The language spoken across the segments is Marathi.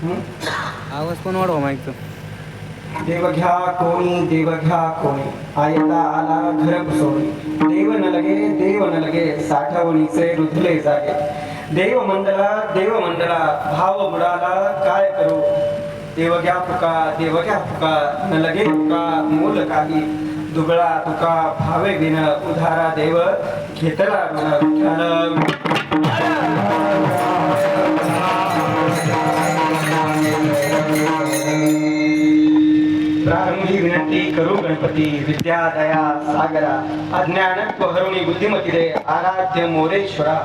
आवाज पण वाढवा माईकचा. देव घ्या कोणी आयता आला घर पुसोणी. देव न लगे साठवणीचे रुधले जागे. देव मंडला भाव बुडाला काय करू. देव घ्या फुका न लगे तुका मूल काही. दुबळा तुका भावे विन उधारा देव घेतला विठ्ठल. प्रारंभी विनंती करू गणपती विद्या दया सागरा. अज्ञानत्व हरुणी बुद्धिमती दे आराध्य मोरेश्वरा.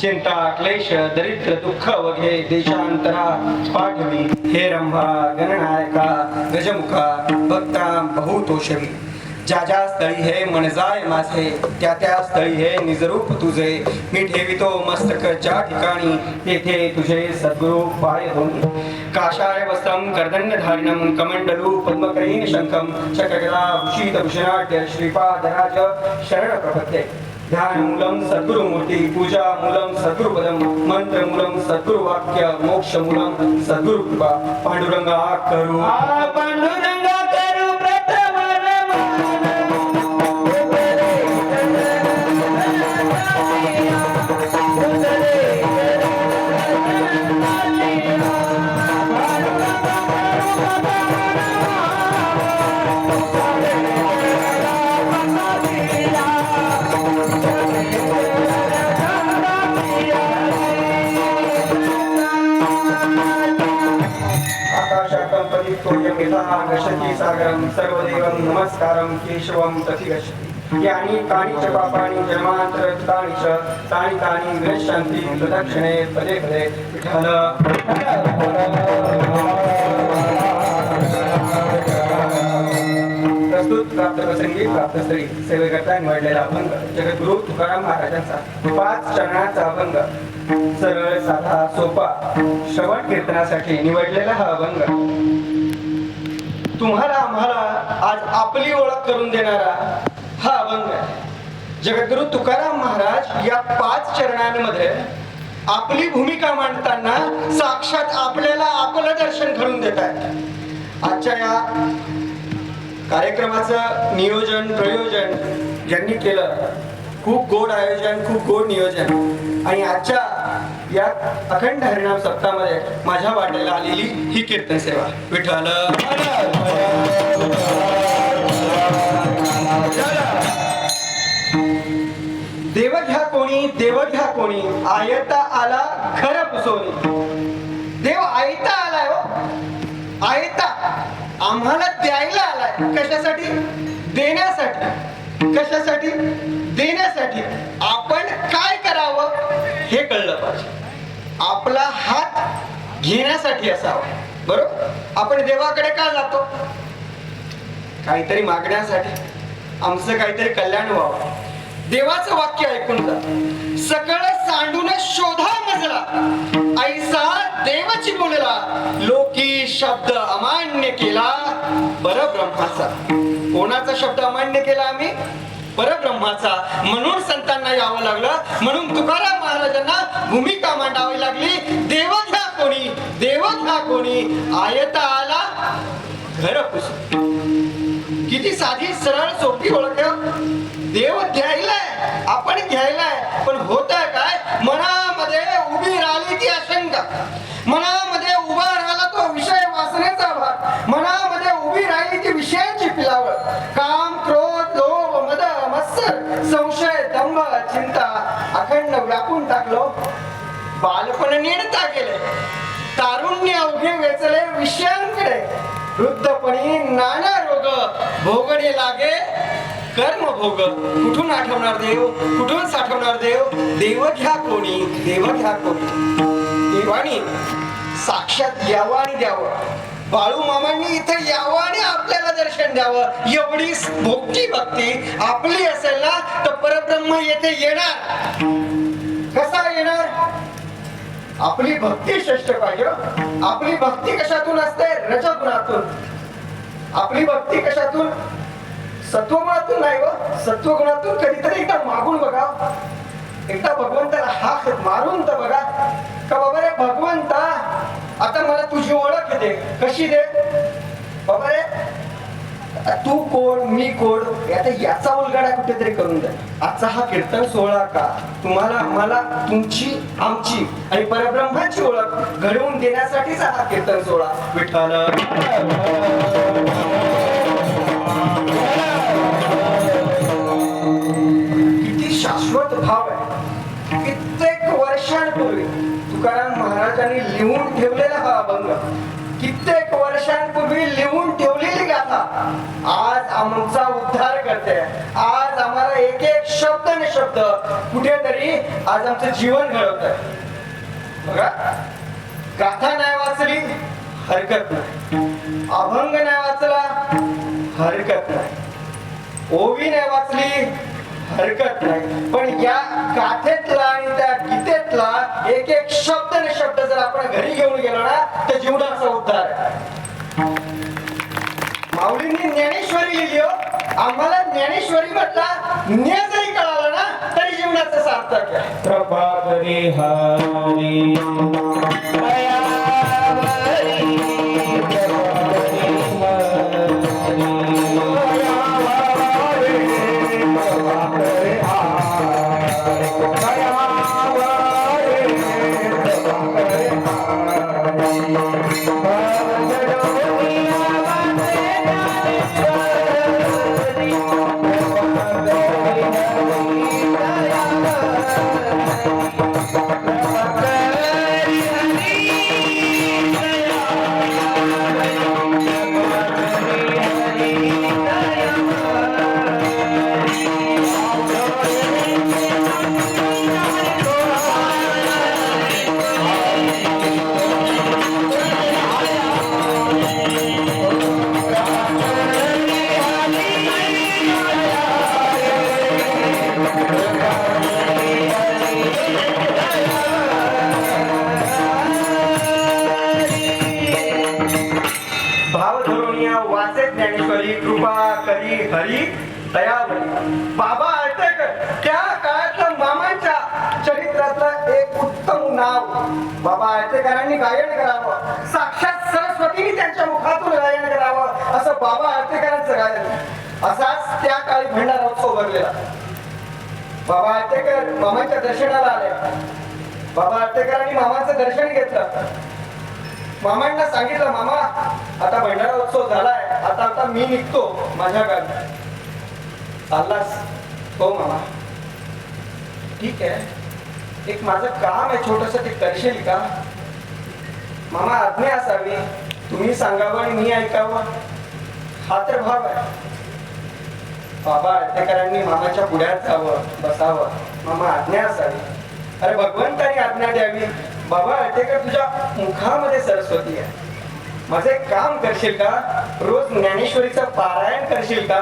चिंता क्लेश दरिद्र दुःख वघे देशांतरा पाठवी. हे रंभा गणनायका गजमुखा भक्ता बहुतोषवी. ज्या स्थळी हे मन जाय माझे त्या स्थळी हे निजरूप तुझे. मी ठेवितो मस्तक ज्या ठिकाणी तेथे तुझे सद्गुरु पाय धोनी. काषाय वस्त्रम कर्दण्यधारिणं कमंडलू पद्मकरीन शंखम चक्रगदा भूषित भूषणाढ्य श्रीपादराज शरण प्रपत्ते. ध्यानमूलं सद्गुरुमूर्ती पूजा मूलं सद्गुरुपदम मंत्र मूलं सद्गुरु वाक्य मोक्ष मूलं सद्गुरु कृपा. पांडुरंगा करू पांडुरंगा करू प्रथम गच्छति सागरं सर्वदेवं नमस्कारं केशवं तथि गच्छति. यानि कानि च पापानि जन्मान्तरकृतानि च तानि तानि विनश्यन्ति प्रदक्षिणे पदे पदे. विठ्ठल प्रस्तुत प्राप्त प्रसंगी प्राप्त स्त्री सेवेकरता निवडलेला अभंग जगद्गुरु तुकाराम महाराजांचा 5 चरणाचा अभंग. सरळ साधा सोपा श्रवण कीर्तनासाठी निवडलेला हा अभंग तुम्हाला आम्हाला आज आपली ओळख करून देणारा हा अभंग आहे. जगद्गुरु तुकाराम महाराज या 5 चरणांमध्ये आपली भूमिका मांडताना साक्षात आपल्याला आपलं दर्शन घडून देत आहेत. आजच्या या कार्यक्रमाचं नियोजन प्रयोजन ज्यांनी केलं खूप गोड आयोजन खूप गोड नियोजन. आणि आजच्या या अखंड हरिनाम सप्ताहामध्ये माझ्या वाटेला आलेली ही कीर्तन सेवा. विठ्ठल देव घ्या कोणी आयता आला घर पुसोनी. देव आयता आलाय हो. आयता आम्हाला द्यायला आलाय. कशासाठी? देण्यासाठी. कशासाठी? देण्यासाठी. आपण काय करावं हे कळलं पाहिजे. आपला हात घेण्यासाठी असावा. बरोबर. आपण देवाकडे का जातो? काहीतरी मागण्यासाठी. आमचं काहीतरी कल्याण व्हावं. देवाचं वाक्य ऐकून जा. सकळ सांडून शोधा मजला ऐसा देवाची बोलला. लोकी शब्द अमान्य केला परब्रह्माचा. कोणाचा शब्द अमान्य केला आम्ही? परब्रह्माचा. म्हणून संतांना यावं लागलं. म्हणून तुकाराम महाराजांना भूमिका मांडावी लागली. देव घ्या कोणी आयता आला घर पुसून. किती साधी सरळ सोपी ओळख. देव द्यायलाय आपण घ्यायलाय. पण होत काय? मनामध्ये उभी राहिली ती अशंका. मनामध्ये उभा राहिला तो विषय वासनेचा भाग. मनामध्ये उभी राहिली ती विषयांची पिलावळ. काम क्रोध लोभ मद मत्सर संशय दंभ चिंता अखंड व्यापून टाकलो. बालपण नेणता गेले. तारुण्य अवघे वेचले विषयांकडे. वृद्धपणी नाना रोग भोगणे लागे कर्म भोग. कुठून आठवणार देव? कुठून साठवणार देव? देव घ्या कोणी देवानी साक्षात यावं आणि द्यावं. बाळू मामांनी इथे यावं आणि आपल्याला दर्शन द्यावं. एवढी भोगती भक्ती आपली असेल ना तर परब्रह्म येथे येणार. कसा येणार? आपली भक्ती श्रेष्ठ पाहिजे. आपली भक्ती कशातून असते? रजगुणातून. आपली भक्ती कशातून? सत्वगुणातून नाही व. सत्वगुणातून कधीतरी एकदा मागून बघा. एकदा भगवंताला हाक मारून तर बघा का बाबा रे भगवंता आता मला तुझी ओळख दे. कशी दे बाबा रे? तू कोण, मी कोण, आता याचा उलगडा कुठेतरी करून द्या. आजचा हा कीर्तन सोहळा का तुम्हाला, आम्हाला, तुमची, आमची आणि परब्रह्माची ओळख घडवून देण्यासाठीचा हा कीर्तन सोहळा. विठ्ठल किती शाश्वत भाव आहे. कित्येक वर्षांपूर्वी तुकाराम महाराजांनी लिहून ठेवलेला हा अभंग, कित्येक वर्षांपूर्वी लिहून ठेवलेली गाथा आज आमचा उद्धार करते. आज आम्हाला एक एक शब्द न शब्द कुठेतरी आज आमचं जीवन घडवत आहे. बघा, गाथा नाही वाचली हरकत नाही, अभंग नाही वाचला हरकत नाही, ओवी नाही वाचली हरकत नाही, पण या गाथेतला आणि त्या गीतेतला एक एक शब्द न शब्द जर आपण घरी घेऊन गेलो ना तर जीवनाचा उद्धार आहे. माऊलींनी ज्ञानेश्वरी लिहिली हो. आम्हाला ज्ञानेश्वरी मधला ज्ञ जरी कळाला ना तरी जीवनाचं सार्थक आहे. प्रभाकरी हरी बाबा आळतेकर त्या काळातल्या मामांच्या चरित्रातलं एक उत्तम नाव. बाबा आळतेकरांनी गायन करावं, साक्षात सरस्वतीने त्यांच्या मुखातून गायन करावं असं बाबा आळतेकरांचं गायन. असाच त्या काळी भंडारा उत्सव भरलेला. बाबा आळतेकर मामांच्या दर्शनाला आले. बाबा आळतेकरांनी मामाचं दर्शन घेतलं. मामांना सांगितलं, मामा आता भंडारा उत्सव झालाय, आता आता मी निघतो माझ्या गावी. चाललास? हो मामा. ठीक आहे, एक माझं काम आहे छोटस, ते करशील का? मामा आज्ञा असावी, तुम्ही सांगावं आणि मी ऐकावं, हा तर भाव आहे. बाबा आळतेकरांनी मामाच्या पुढ्यात जावं, बसावं. मामा आज्ञा असावी. अरे भगवंतानी आज्ञा द्यावी. बाबा आळतेकर तुझ्या मुखामध्ये सरस्वती आहे, माझं एक काम करशील का? रोज ज्ञानेश्वरीचं पारायण करशील का?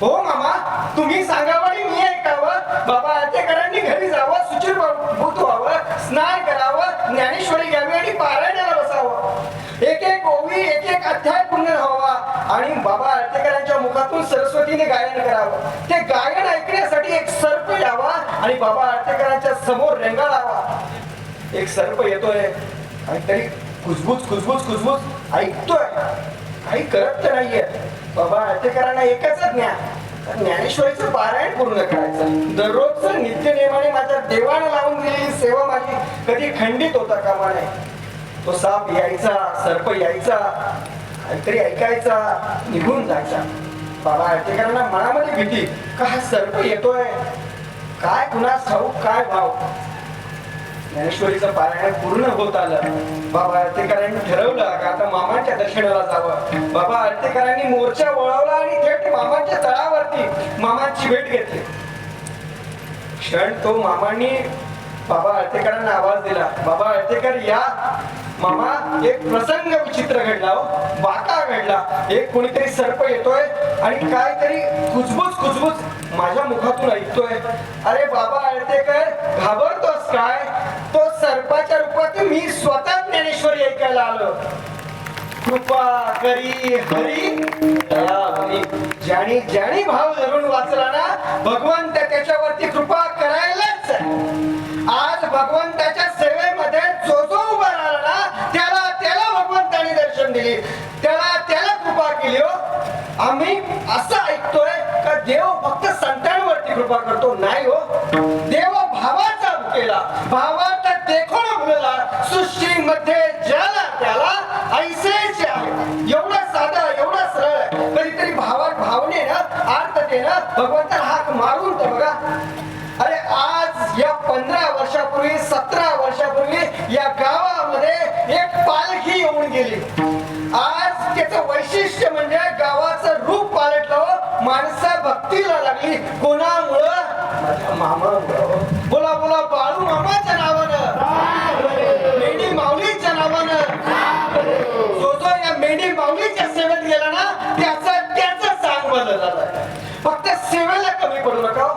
हो मामा, तुम्ही सांगावं आणि मी ऐकावं. बाबा आळतेकरांनी घरी जावं, शुचिर्भूत व्हावं, स्नान करावं, ज्ञानेश्वरी घ्यावी आणि पारायणाला बसावं. एक एक ओवी, एक एक अध्याय पूर्ण व्हावा आणि बाबा आळतेकरांच्या मुखातून सरस्वतीने गायन करावं. ते गायन ऐकण्यासाठी एक सर्प यावा आणि बाबा आळतेकरांच्या समोर रेंगाळावा. एक सर्प येतोय आणि तरी खुसबुस खुसबुस खुसबुस ऐकतोय, काही करत तर नाहीये. बाबा आळतेकरांना एकच ज्ञान, ज्ञानेश्वरीचं पारायण पूर्ण करायचं. दररोजचं नित्य नियमाने माझ्या देवानं लावून दिलेली सेवा माझी कधी खंडित होता कामा नये. तो साप यायचा, सर्प यायचा, काहीतरी ऐकायचा, निघून जायचा. बाबा आळतेकरांना मनामध्ये भीती, का हा सर्प येतोय, काय कुणास ठाऊक, काय भाव. ज्ञानेश्वरीचं पारायण पूर्ण होत आलं. बाबा आळतेकरांनी ठरवलं का आता मामांच्या दर्शनाला जावं. बाबा आळतेकरांनी मोर्चा वळवला आणि थेट मामांच्या तळावरती मामांची भेट घेतली. क्षण तो मामांनी बाबा आळतेकरांना आवाज दिला, बाबा आळतेकर या. मामा, एक प्रसंग विचित्र घडला हो, बाका घडला. एक कोणीतरी सर्प येतोय आणि काहीतरी कुजबुज कुजबुज माझ्या मुखातून ऐकतोय. अरे बाबा आळतेकर, घाबरतोस काय? तो सर्पाच्या रूपात मी स्वतः ज्ञानेश्वरी ऐकायला आलो. कृपा करी हरी दयावरी. ज्यानी ज्यानी भाव धरून वाचला ना, भगवंत त्याच्यावरती कृपा करायलाच. आज भगवंताच्या सेवेमध्ये जो जो उभा राहिला ना त्याला केली, त्याला कृपा केली हो. आम्ही असं ऐकतोय का देव फक्त संतांवरती कृपा करतो? नाही हो, देव भावाचा केला, भावाचा देखो ना मुलला सृष्टीमध्ये ज्याला त्याला ऐसेचे आहे. एवढा साधा, एवढा सरळ आहे. कधीतरी भावने ना आर्ततेनं भगवंताला हाक मारून तर बघा. अरे आज या 15 वर्षापूर्वी 17 वर्षापूर्वी या गावामध्ये एक पालखी येऊन गेली. आज त्याचं वैशिष्ट्य म्हणजे गावाचं रूप पालटलं, माणसं भक्तीला लागली. कोणामुळं? माझ्या मामामुळं. बोला बोला, बाळू मामाच्या नावानं, मेंढी माऊलीच्या नावानं. जो जो या मेंढी माऊलीच्या सेवेत गेला ना, त्याचं चांगलं झालं. फक्त सेवेला कमी पडू नका.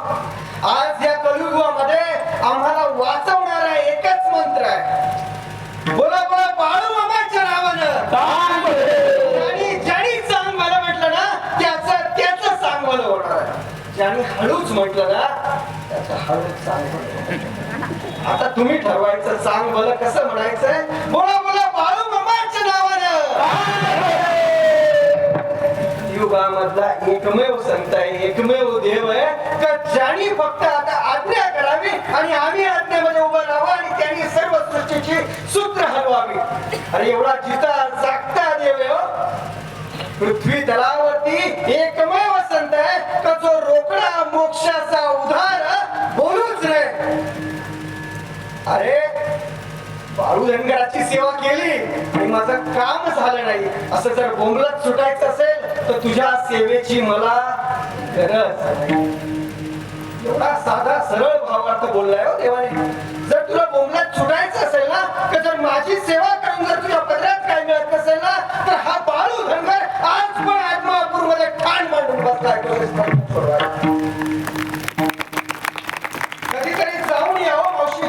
आज या कलियुगामध्ये आम्हाला वाचवणारा एकच मंत्र आहे. बोला बोला, बाळू मामाच्या नावानं. ज्याने चांग मला म्हटलं ना, त्याचं चांग मला होणार आहे. ज्याने हळूच म्हटलं ना, त्याचं हळूच चांग. आता तुम्ही ठरवायचं चांग मला कसं म्हणायचंय. बोला बोला, बाळू मामाच्या नावानं. युगामधला एकमेव संत आहे, एकमेव देव आहे का ज्यांनी फक्त आता आज्ञा करावी आणि आम्ही आज्ञेमध्ये उभं राहावं आणि त्यांनी सर्व सृष्टीची सूत्र हलवावी. अरे एवढा जिता जागता देव आहे हो. पृथ्वी तलावरती एकमेव संत आहे का जो रोकडा मोक्षाचा उधार बोलूच नाही. अरे बाळू धनगराची सेवा केली आणि माझं काम झालं नाही असं जर बोंबलत सुटायचं असेल तर तुझ्या सेवेची मला गरज नाही. एवढा साधा सरळ भावार्थ बोललाय हो देवाने. जर तुला बोंबलत सुटायचं असेल ना, तर जर माझी सेवा करून जर तुझ्या पदरात काय मिळत नसेल ना, तर हा बाळू धनगर आज पण आत्मापूर मध्ये ठाण मांडून बसलाय. कधीतरी जाऊन या हो मावशी,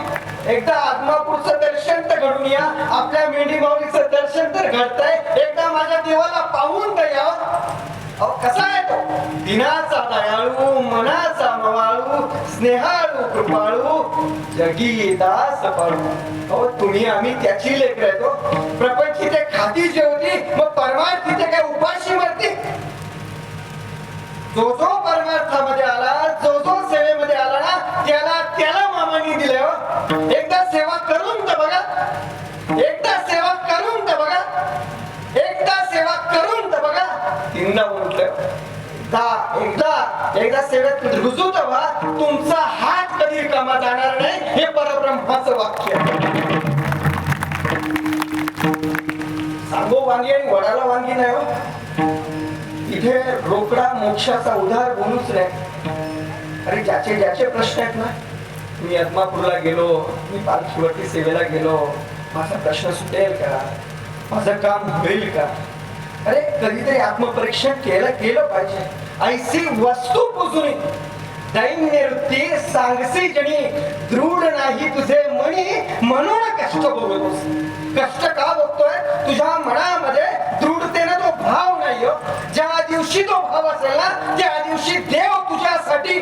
एकदा आत्मापूरचं दर्शन तर घडून या. आपल्या मेंढी माऊलीचं दर्शन तर घडतंय. एकदा माझ्या देवाला पाहून तर या. कसा आहे तो? दिनाचा दयाळू, मनाचा मवाळू, स्नेहाळू कृपाळू, जगी दास पाळू. अहो तुम्ही आम्ही त्याची लेकरं आहेत हो. प्रपंची ते खाती जेवती, मग परमार्थी ते काय उपाशी मरती. जो जो परमार्थामध्ये आला, जो जो सेवेमध्ये आला ना, त्याला मामांनी दिले हो. एकदा सेवा करून तर बघा, एकदा सेवा करून तर बघा, एकदा सेवा करून तर बघा. तीनदा म्हटलं, एकदा सेवेत रुजू तर व्हा. तुमचा हात कधी रिकामा जाणार नाही, हे परब्रह्माचं वाक्य आहे. सांगो वांगी आणि वडाला वांगी नाही हो. इथे रोकडा मोक्षाचा उधार बोलूच नाही. अरे ज्याचे प्रश्न आहेत ना, मी आत्मापूरला गेलो, मी पालखीवरती सेवेला गेलो, माझा प्रश्न सुटेल का, माझं काम होईल का. अरे कधीतरी आत्मपरीक्षण केलं पाहिजे. ऐसी वस्तू पुजून दैन्य वृत्ती सांगसी जणी, दृढ नाही तुझे मनी म्हणून कष्ट बघतोस. कष्ट का बघतोय? तुझ्या मनामध्ये दृढतेनं तो भाव नाही हो. ज्या दिवशी तो भाव असेल ना, त्या दिवशी देव तुझ्यासाठी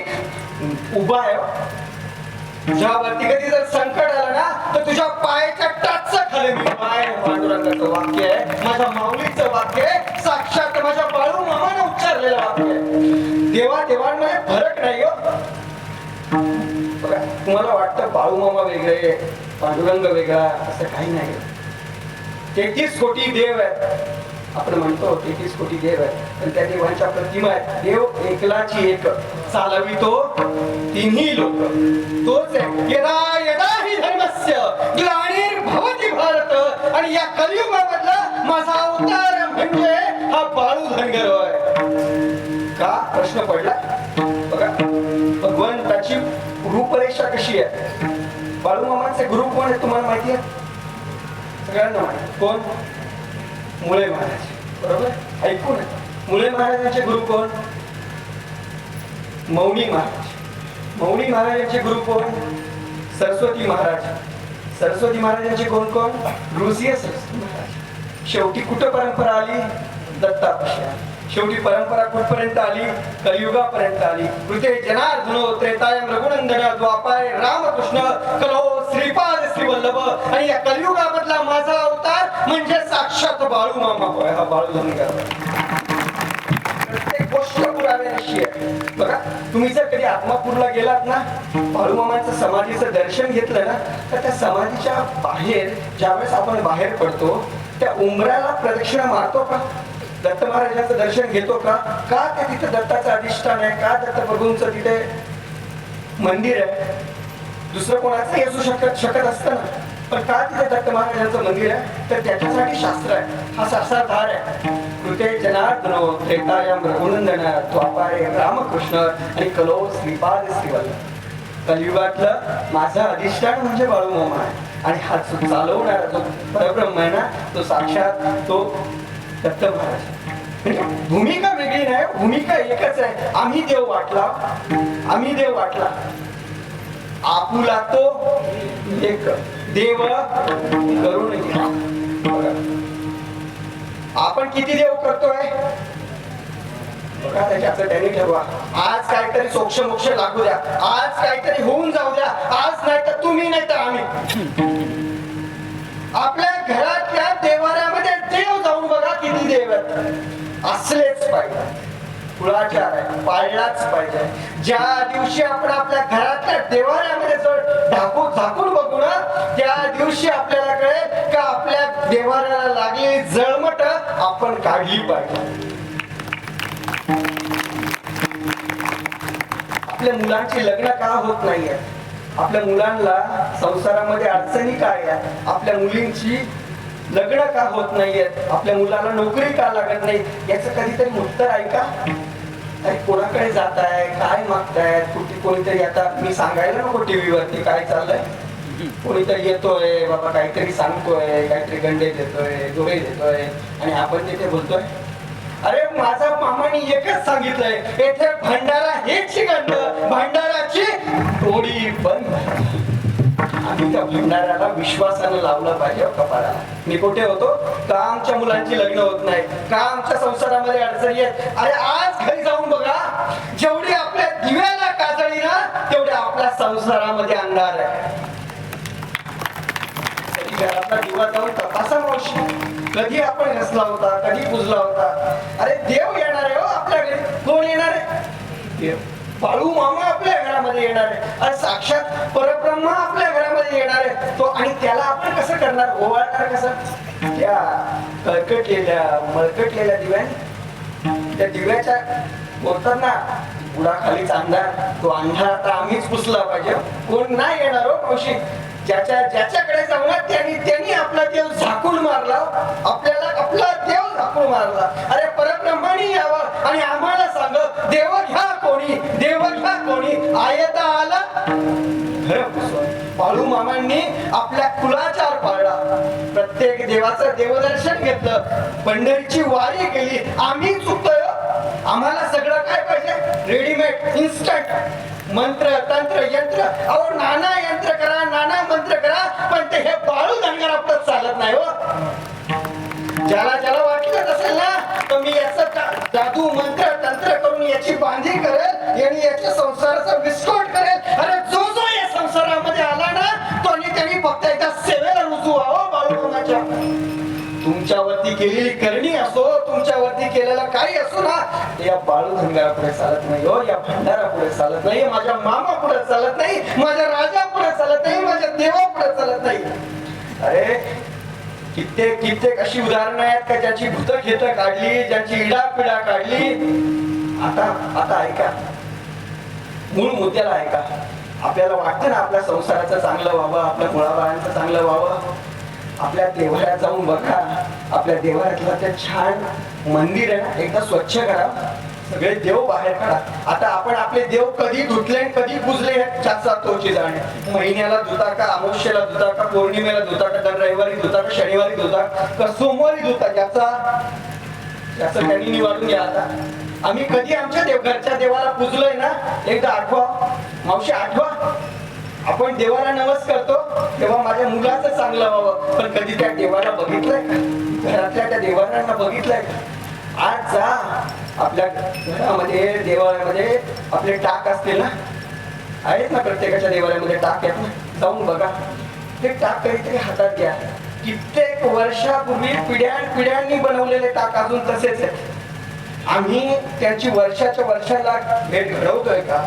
उभा आहे. तुझ्यावरती कधी जर संकट आलं ना, तर तुझ्या पायाच्या टाच खाली मी पाय. पांडुरंगाचं वाक्य आहे, माझ्या माऊलीचं वाक्य आहे, साक्षात माझ्या बाळू मामानं उच्चारलेलं वाक्य आहे. देवामध्ये फरक नाही हो. बघा, तुम्हाला वाटतं बाळू मामा वेगळे, पांडुरंग वेगळा, असं काही नाही. 33 कोटी देव आहेत. आपण म्हणतो 33 कोटी देव आहेत, पण त्या देवांच्या प्रतिमा आहेत. देव एकलाची एक, चालवितो तिन्ही लोक. तोच आहे. यदा यदा हि धर्मस्य ग्लानिर्भवति भारत. आणि या कलियुगामधला माझा अवतार म्हणजे हा बाळू धनगर होय. का प्रश्न पडला? बघा, भगवंताची रूपरेषा कशी आहे. बाळू मामांचे गुरु कोण आहे तुम्हाला माहिती आहे? सगळ्यांना माहिती. कोण? मुळे महाराज. बरोबर, ऐकून. मुळे महाराजांचे गुरु कोण? मौनी महाराज. मौनी महाराजांचे गुरु कोण? सरस्वती महाराज. सरस्वती महाराजांचे कोण कोण? ऋषी सरस्वती महाराज. शेवटी कुठं परंपरा आली? दत्तापाशी. शेवटी परंपरा कुठपर्यंत आली? कलियुगापर्यंत आली. कृते जनार्दनो त्रेतायं रघुनंदन द्वापारे रामकृष्ण कलो श्रीपाद श्रीवल्लभ आणि या कलियुगामधला माझा अवतार म्हणजे साक्षात बाळू मामा होय. हा बाळू धनगर प्रत्येक गोष्ट पुराव्याशी आहे. बघा तुम्ही जर कधी आत्मापूरला गेलात ना, बाळूमामांचं समाधीचं दर्शन घेतलं ना, तर त्या समाधीच्या बाहेर ज्यावेळेस आपण बाहेर पडतो त्या उंबऱ्याला प्रदक्षिणा मारतो का? दत्त महाराजांचं दर्शन घेतो का? का ते तिथे दत्ताचं अधिष्ठान आहे? का दत्तप्रभूंचं तिथे मंदिर आहे? दुसरं कोणाचंही असू शकत असतं ना, पण का तिथे दत्त महाराजांचं मंदिर आहे? तर त्याच्यासाठी शास्त्र आहे. हा शास्त्राधार आहे. कृते जनार्दनो त्रेतायाम रघुनंदन द्वापारे रामकृष्ण आणि कलो श्रीपाद श्रीवल्लभ. कलियुगातलं माझं अधिष्ठान म्हणजे बाळूमामा आहे आणि हा जो चालवणारा जो परब्रह्म आहे ना, तो साक्षात तो दत्त महाराज. म्हणजे भूमिका वेगळी नाही, भूमिका एकच आहे. आम्ही देव वाटला, आम्ही देव वाटला. आपुला तो एक देव करून घ्या. आपण किती देव करतोय बघा, त्याच्याचं त्यांनी ठरवा. आज काहीतरी सोक्ष मोक्ष लागू द्या, आज काहीतरी होऊन जाऊ द्या. आज नाही तर तुम्ही, नाही तर आम्ही. आपल्या घरातल्या देवाऱ्यामध्ये देव जाऊन बघा किती देव आहेत. असलेच पाहिजे, कुळाचार आहे, पाळलाच पाहिजे. ज्या दिवशी आपण आपल्या घरातल्या देवाऱ्यामध्ये जर झाकून बघू ना, त्या दिवशी आपल्याला कळेल का आपल्या देवाऱ्याला लागलेली जळमट आपण काढली पाहिजे. आपल्या मुलांची लग्न का होत नाहीये? आपल्या मुलांना संसारामध्ये अडचणी काय आहेत? आपल्या मुलींची लग्न का होत नाहीयेत? आपल्या मुलाला नोकरी का लागत नाही? याचं कधीतरी उत्तर ऐका. कोणाकडे जात आहे, काय मागतायत? कोणीतरी, आता मी सांगायला नको टीव्ही वरती काय चाललंय, कोणीतरी येतोय बाबा, काहीतरी सांगतोय, काहीतरी गंडे देतोय, दोरे देतोय आणि आपण तिथे बोलतोय अरे माझा मामानी एकच सांगितलंय, येथे भंडारा हेच गंड, भंडाराची टोळी बंद. आम्ही त्या भंडाऱ्याला विश्वासानं लावलं पाहिजे कपाळाला. मी कुठे होतो का आमच्या मुलांची लग्न होत नाही, का आमच्या संसारामध्ये अडचणी आहेत? अरे आज घरी जाऊन बघा, जेवढी आपल्या दिव्याला काजळी ना, तेवढ्या आपल्या संसारामध्ये अंधार आहे. घरातला दिवा जाऊन तपासा मावशी, कधी आपण घसला होता, कधी पुजला होता. अरे देव येणार आहे हो आपल्या घरी. कोण येणार आहे? देव. बाळू मामा आपल्या घरामध्ये येणार आहे. अरे साक्षात परब्रह्म आपल्या घरामध्ये येणार आहे तो. आणि त्याला आपण कसं करणार, ओवाळणार कसं? त्या मळकटलेल्या दिव्याने, त्या दिव्याच्या बोलतात ना बुडाखालीच अंधार, तो अंधार आता आम्हीच पुसला पाहिजे. कोण नाही येणार हो मावशी. ज्याच्याकडे जाऊ ना त्यांनी आपला देव झाकून मारला, आपल्याला आपला देव झाकून मारला. अरे परब्रह्मानी यावं आणि आम्हाला सांग, देव घ्या कोणी, देव घ्या कोणी. आयता आला बाळू मामांनी आपल्या कुलाचार पाळला, प्रत्येक देवाचं देवदर्शन घेतलं, पंढरीची वारी केली. आम्ही चुकतोय, आम्हाला सगळं काय पाहिजे? Readymade, instant. मंत्र तंत्र यंत्र, अहो नाना यंत्र करा, नाना मंत्र करा, पण ते हे बाळू धनगर आपलं चालत नाही हो. ज्याला वाटलं असेल ना, तर मी याचं जादू मंत्र तंत्र करून याची बांधी करेल, यांनी याच्या संसाराचा विस्फोट करेल. अरे जो या संसारामध्ये आला ना, तो त्यांनी फक्त एकदा सेवेला रुजू व्हावं बाळूमामाच्या. तुमच्यावरती केलेली करणी असो, तुमच्यावरती केलेला काही असो ना, या बाळू धनगरा पुढे चालत नाही हो, या भंडारा पुढे चालत नाही, माझ्या मामा पुढे चालत नाही, माझ्या राजा पुढे चालत नाही, माझ्या देवा पुढे चालत नाही. अरे कित्येक अशी उदाहरणं आहेत का ज्याची भूतखेत काढली, ज्याची इडापिडा काढली. आता ऐका, मूळ मुद्द्याला ऐका. आपल्याला वाटतं ना आपल्या संसाराचं चांगलं व्हावं, आपल्या मुळाबाळांचं चांगलं व्हावं. आपल्या देवाऱ्यात जाऊन बघा, आपल्या देवाऱ्यातलं ते छान मंदिर आहे ना, एकदा स्वच्छ करा, सगळे देव बाहेर काढा. आता आपण आपले देव कधी धुतले कधी पुजले त्याचा तोची जाणे. महिन्याला धुता का, अमावस्येला धुता का, पौर्णिमेला धुता का, दर रविवारी धुता का, शनिवारी धुता का, सोमवारी धुता, याचं त्यांनी निवाडून घ्या. आता आम्ही कधी आमच्या घरच्या देवाला पुजलोय ना, एकदा आठवा मावशी, आठवा. आपण देवाला नवस करतो तेव्हा माझ्या मुलाचं चांगलं व्हावं, पण कधी त्या देवाला बघितलंय का? घरातल्या त्या देवाऱ्यांना बघितलंय का? आज जा आपल्या घरामध्ये, देवालयामध्ये आपले टाक असतील ना, आहेत ना, प्रत्येकाच्या देवालयामध्ये टाक आहेत ना, जाऊन बघा. ते टाक काहीतरी हातात घ्या. कित्येक वर्षापूर्वी पिढ्यांनी बनवलेले टाक अजून तसेच आहेत. आम्ही त्यांची वर्षाच्या वर्षाला भेट घडवतोय का?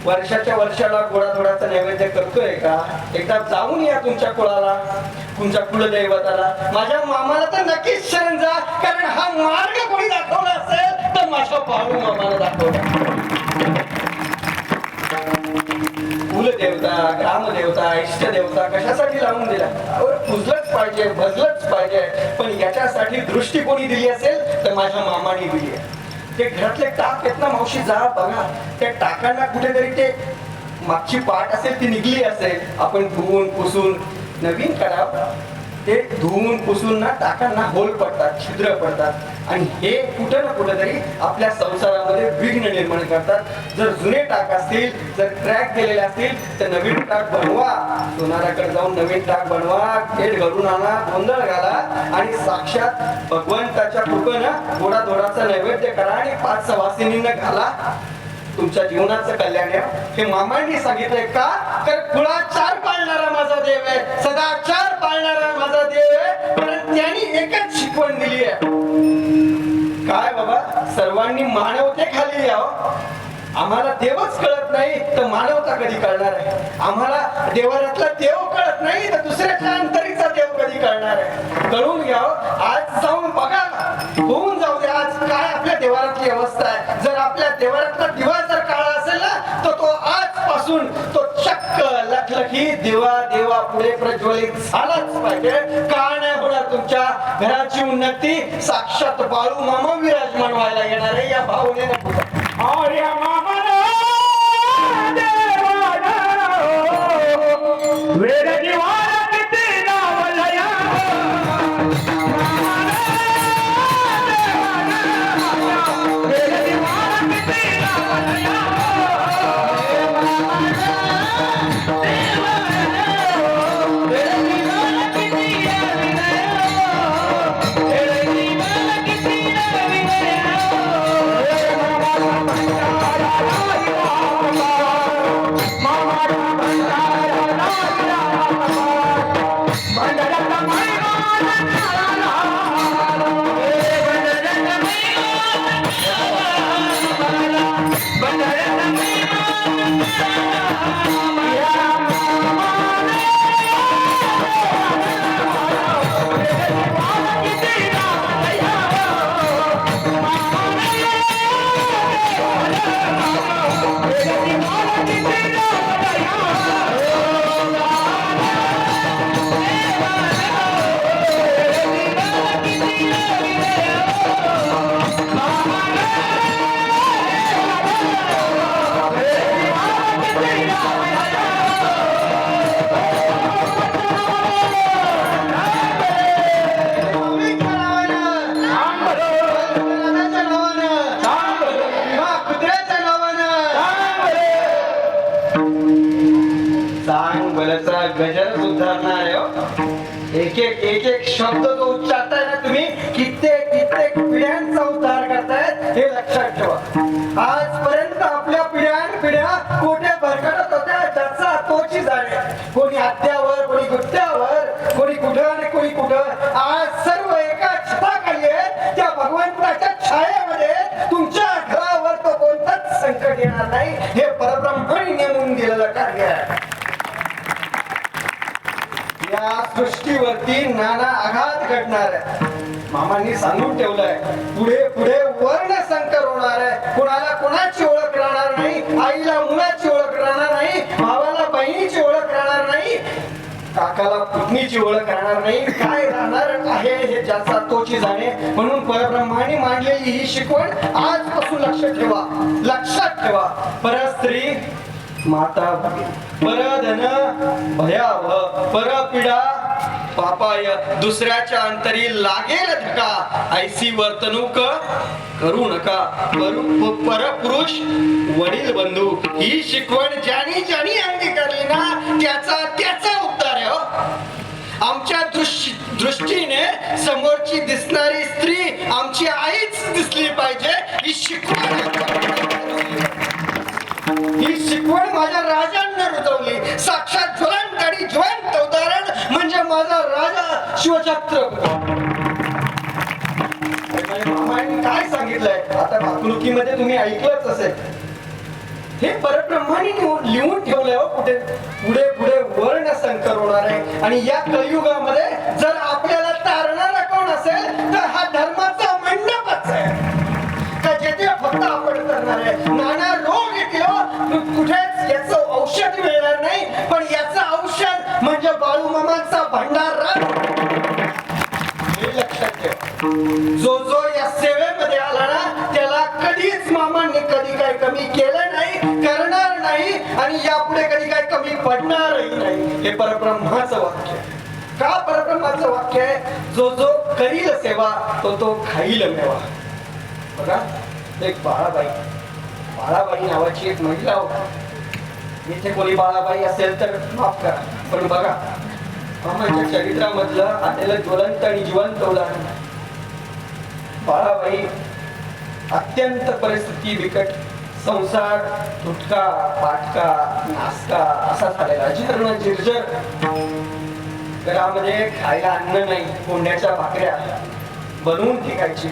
वर्षाच्या वर्षाला गोडाधोडाचा नैवेद्य करतोय का? एकदा जाऊन या तुमच्या कुळाला, तुमच्या कुलदैवताला. माझ्या मामाला तर नक्कीच शरण जा, कारण हा मार्ग कोणी दाखवला असेल तर माझ्या बाळू मामाला दाखवला. कुलदेवता, ग्रामदेवता, इष्टदेवता कशासाठी लावून दिला? पुजलंच पाहिजे, भजलंच पाहिजे. पण याच्यासाठी दृष्टी कोणी दिली असेल तर माझ्या मामाने दिली आहे. ते घरातले टाक आहेत ना मावशी, जा बघा. त्या टाकांना कुठेतरी ते मागची पाट असेल ती निघली असेल, आपण धुवून पुसून नवीन करावं. ते धुवून पुसून ना टाकांना होल पडतात, छिद्र पडतात, आणि हे कुठं ना कुठेतरी आपल्या संसारामध्ये विघ्न निर्माण करतात. जर जुने टाक असतील, जर क्रॅक केलेले असतील तर नवीन टाक बनवा. सोनाराकडे जाऊन नवीन टाक बनवा, पेट घालून आणा, गोंधळ घाला, आणि साक्षात भगवंताच्या कृपेनं गोडाधोडाचा नैवेद्य करा आणि 5 सवासिनींना घाला. तुमच्या जीवनाचं कल्याण आहे. हे मामांनी सांगितलंय का? तर कुळाचार पाळणारा माझा देव आहे, सदाचार पाळणारा माझा देव आहे. पण त्यांनी एकच शिकवण दिली आहे, काय बाबा, सर्वांनी मानवते खाली यावं. आम्हाला देवच कळत नाही तर मानवता कधी कळणार आहे? आम्हाला देवारातला देव कळत नाही तर दुसऱ्याच्या अंतरीचा देव कधी कळणार आहे? कळून घ्यावं. आज जाऊन बघा, होऊन जाऊ दे आज काय आपल्या देवारातली अवस्था आहे. जर आपल्या देवारातला दिवा जर काळा असेल ना तर तो आजपासून तो चक्क लखलखी देवा पुढे प्रज्वलित झालाच पाहिजे. का नाही होणार तुमच्या घराची उन्नती? साक्षात बाळू मामा विराजमान व्हायला येणार आहे या भावनेनं. गजर उद्धारणार आहे. एक शब्द तो उच्चारताय ना तुम्ही, कित्येक पिढ्यांचा उद्धार करतायत हे लक्षात ठेवा. आजपर्यंत आपल्या पिढ्या कोठे भरकटत होत्या त्याचा तोची जाणे. कोणी हत्यावर, कोणी गुत्त्यावर, कोणी कुठं आणि कोणी कुठं. आज सर्व एका छताखाली आहे. त्या भगवंताच्या छायेमध्ये तुमच्या घरावर तो कोणताच संकट येणार नाही. हे परब्रह्मणी नेमून दिलेलं कार्य आहे. या सृष्टीवरती नाना आघात घडणार आहे. मामांनी सांगून ठेवलंय, पुढे वर्ण संकर होणार आहे. कुणाला कुणाची ओळख राहणार नाही, आईला मुलाची ओळख राहणार नाही, भावाला बहिणीची ओळख राहणार नाही, काकाला पुतणीची ओळख राहणार नाही. काय राहणार आहे हे ज्याचा तोची जाणे. म्हणून परब्रह्माने मांडलेली ही शिकवण आजपासून लक्षात ठेवा. परस्त्री माता भगिनी, परधन भयावह, परपीडा पापाय, दुसऱ्याच्या अंतरी लागेल धक्का, ऐसी वर्तणूक करू नका. परपुरुष वडील बंधू ही शिकवण ज्यानी अंगीकारली ना त्याचा उद्धार आहे. आमच्या दृष्टीने समोरची दिसणारी स्त्री आमची आईच दिसली पाहिजे ही शिकवण माझ्या राजांना रुजवली. साक्षात ज्वलंत आणि जिवंत उदाहरण म्हणजे माझा राजा शिवछत्रपती. मामाने काय सांगितलंय आता वागणुकीमध्ये तुम्ही ऐकलंच असेल. हे परब्रह्माने लिहून ठेवलंय हो कुठे, पुढे पुढे वर्ण संकर होणार आहे. आणि या कलियुगामध्ये जर आपल्याला तारणारा कोण असेल तर हा धर्माचा मंडपच आहे का जेथे फक्त आपण करणार आहे. नाना रोग येतील कुठेच याचं औषध मिळणार नाही, पण याचं औषध म्हणजे बाळूमामांचा भंडारा. हे लक्षात ठेवा. जो जो या सेवेमध्ये आला ना त्याला कधीच मामांनी कधी काही कमी केलं नाही, करणार नाही आणि यापुढे कधी काही कमी पडणारही नाही. हे परब्रह्माचं वाक्य आहे. का परब्रह्माचं वाक्य आहे? जो जो करील सेवा तो तो खाईल मेवा. बघा एक बाळाबाई नावाची एक महिला होती. इथे कोणी बाळाबाई असेल तर माफ करा, पण बघा मामाच्या चरित्रामधलं आलेलं ज्वलंत आणि जिवंत उदाहरण. बाळाबाई अत्यंत परिस्थिती बिकट, संसार तुटका पाटका नासका असा झालेला, जीर्ण निर्जर. घरामध्ये खायला अन्न नाही, कोंड्याच्या भाकऱ्या बनवून ठेकायची.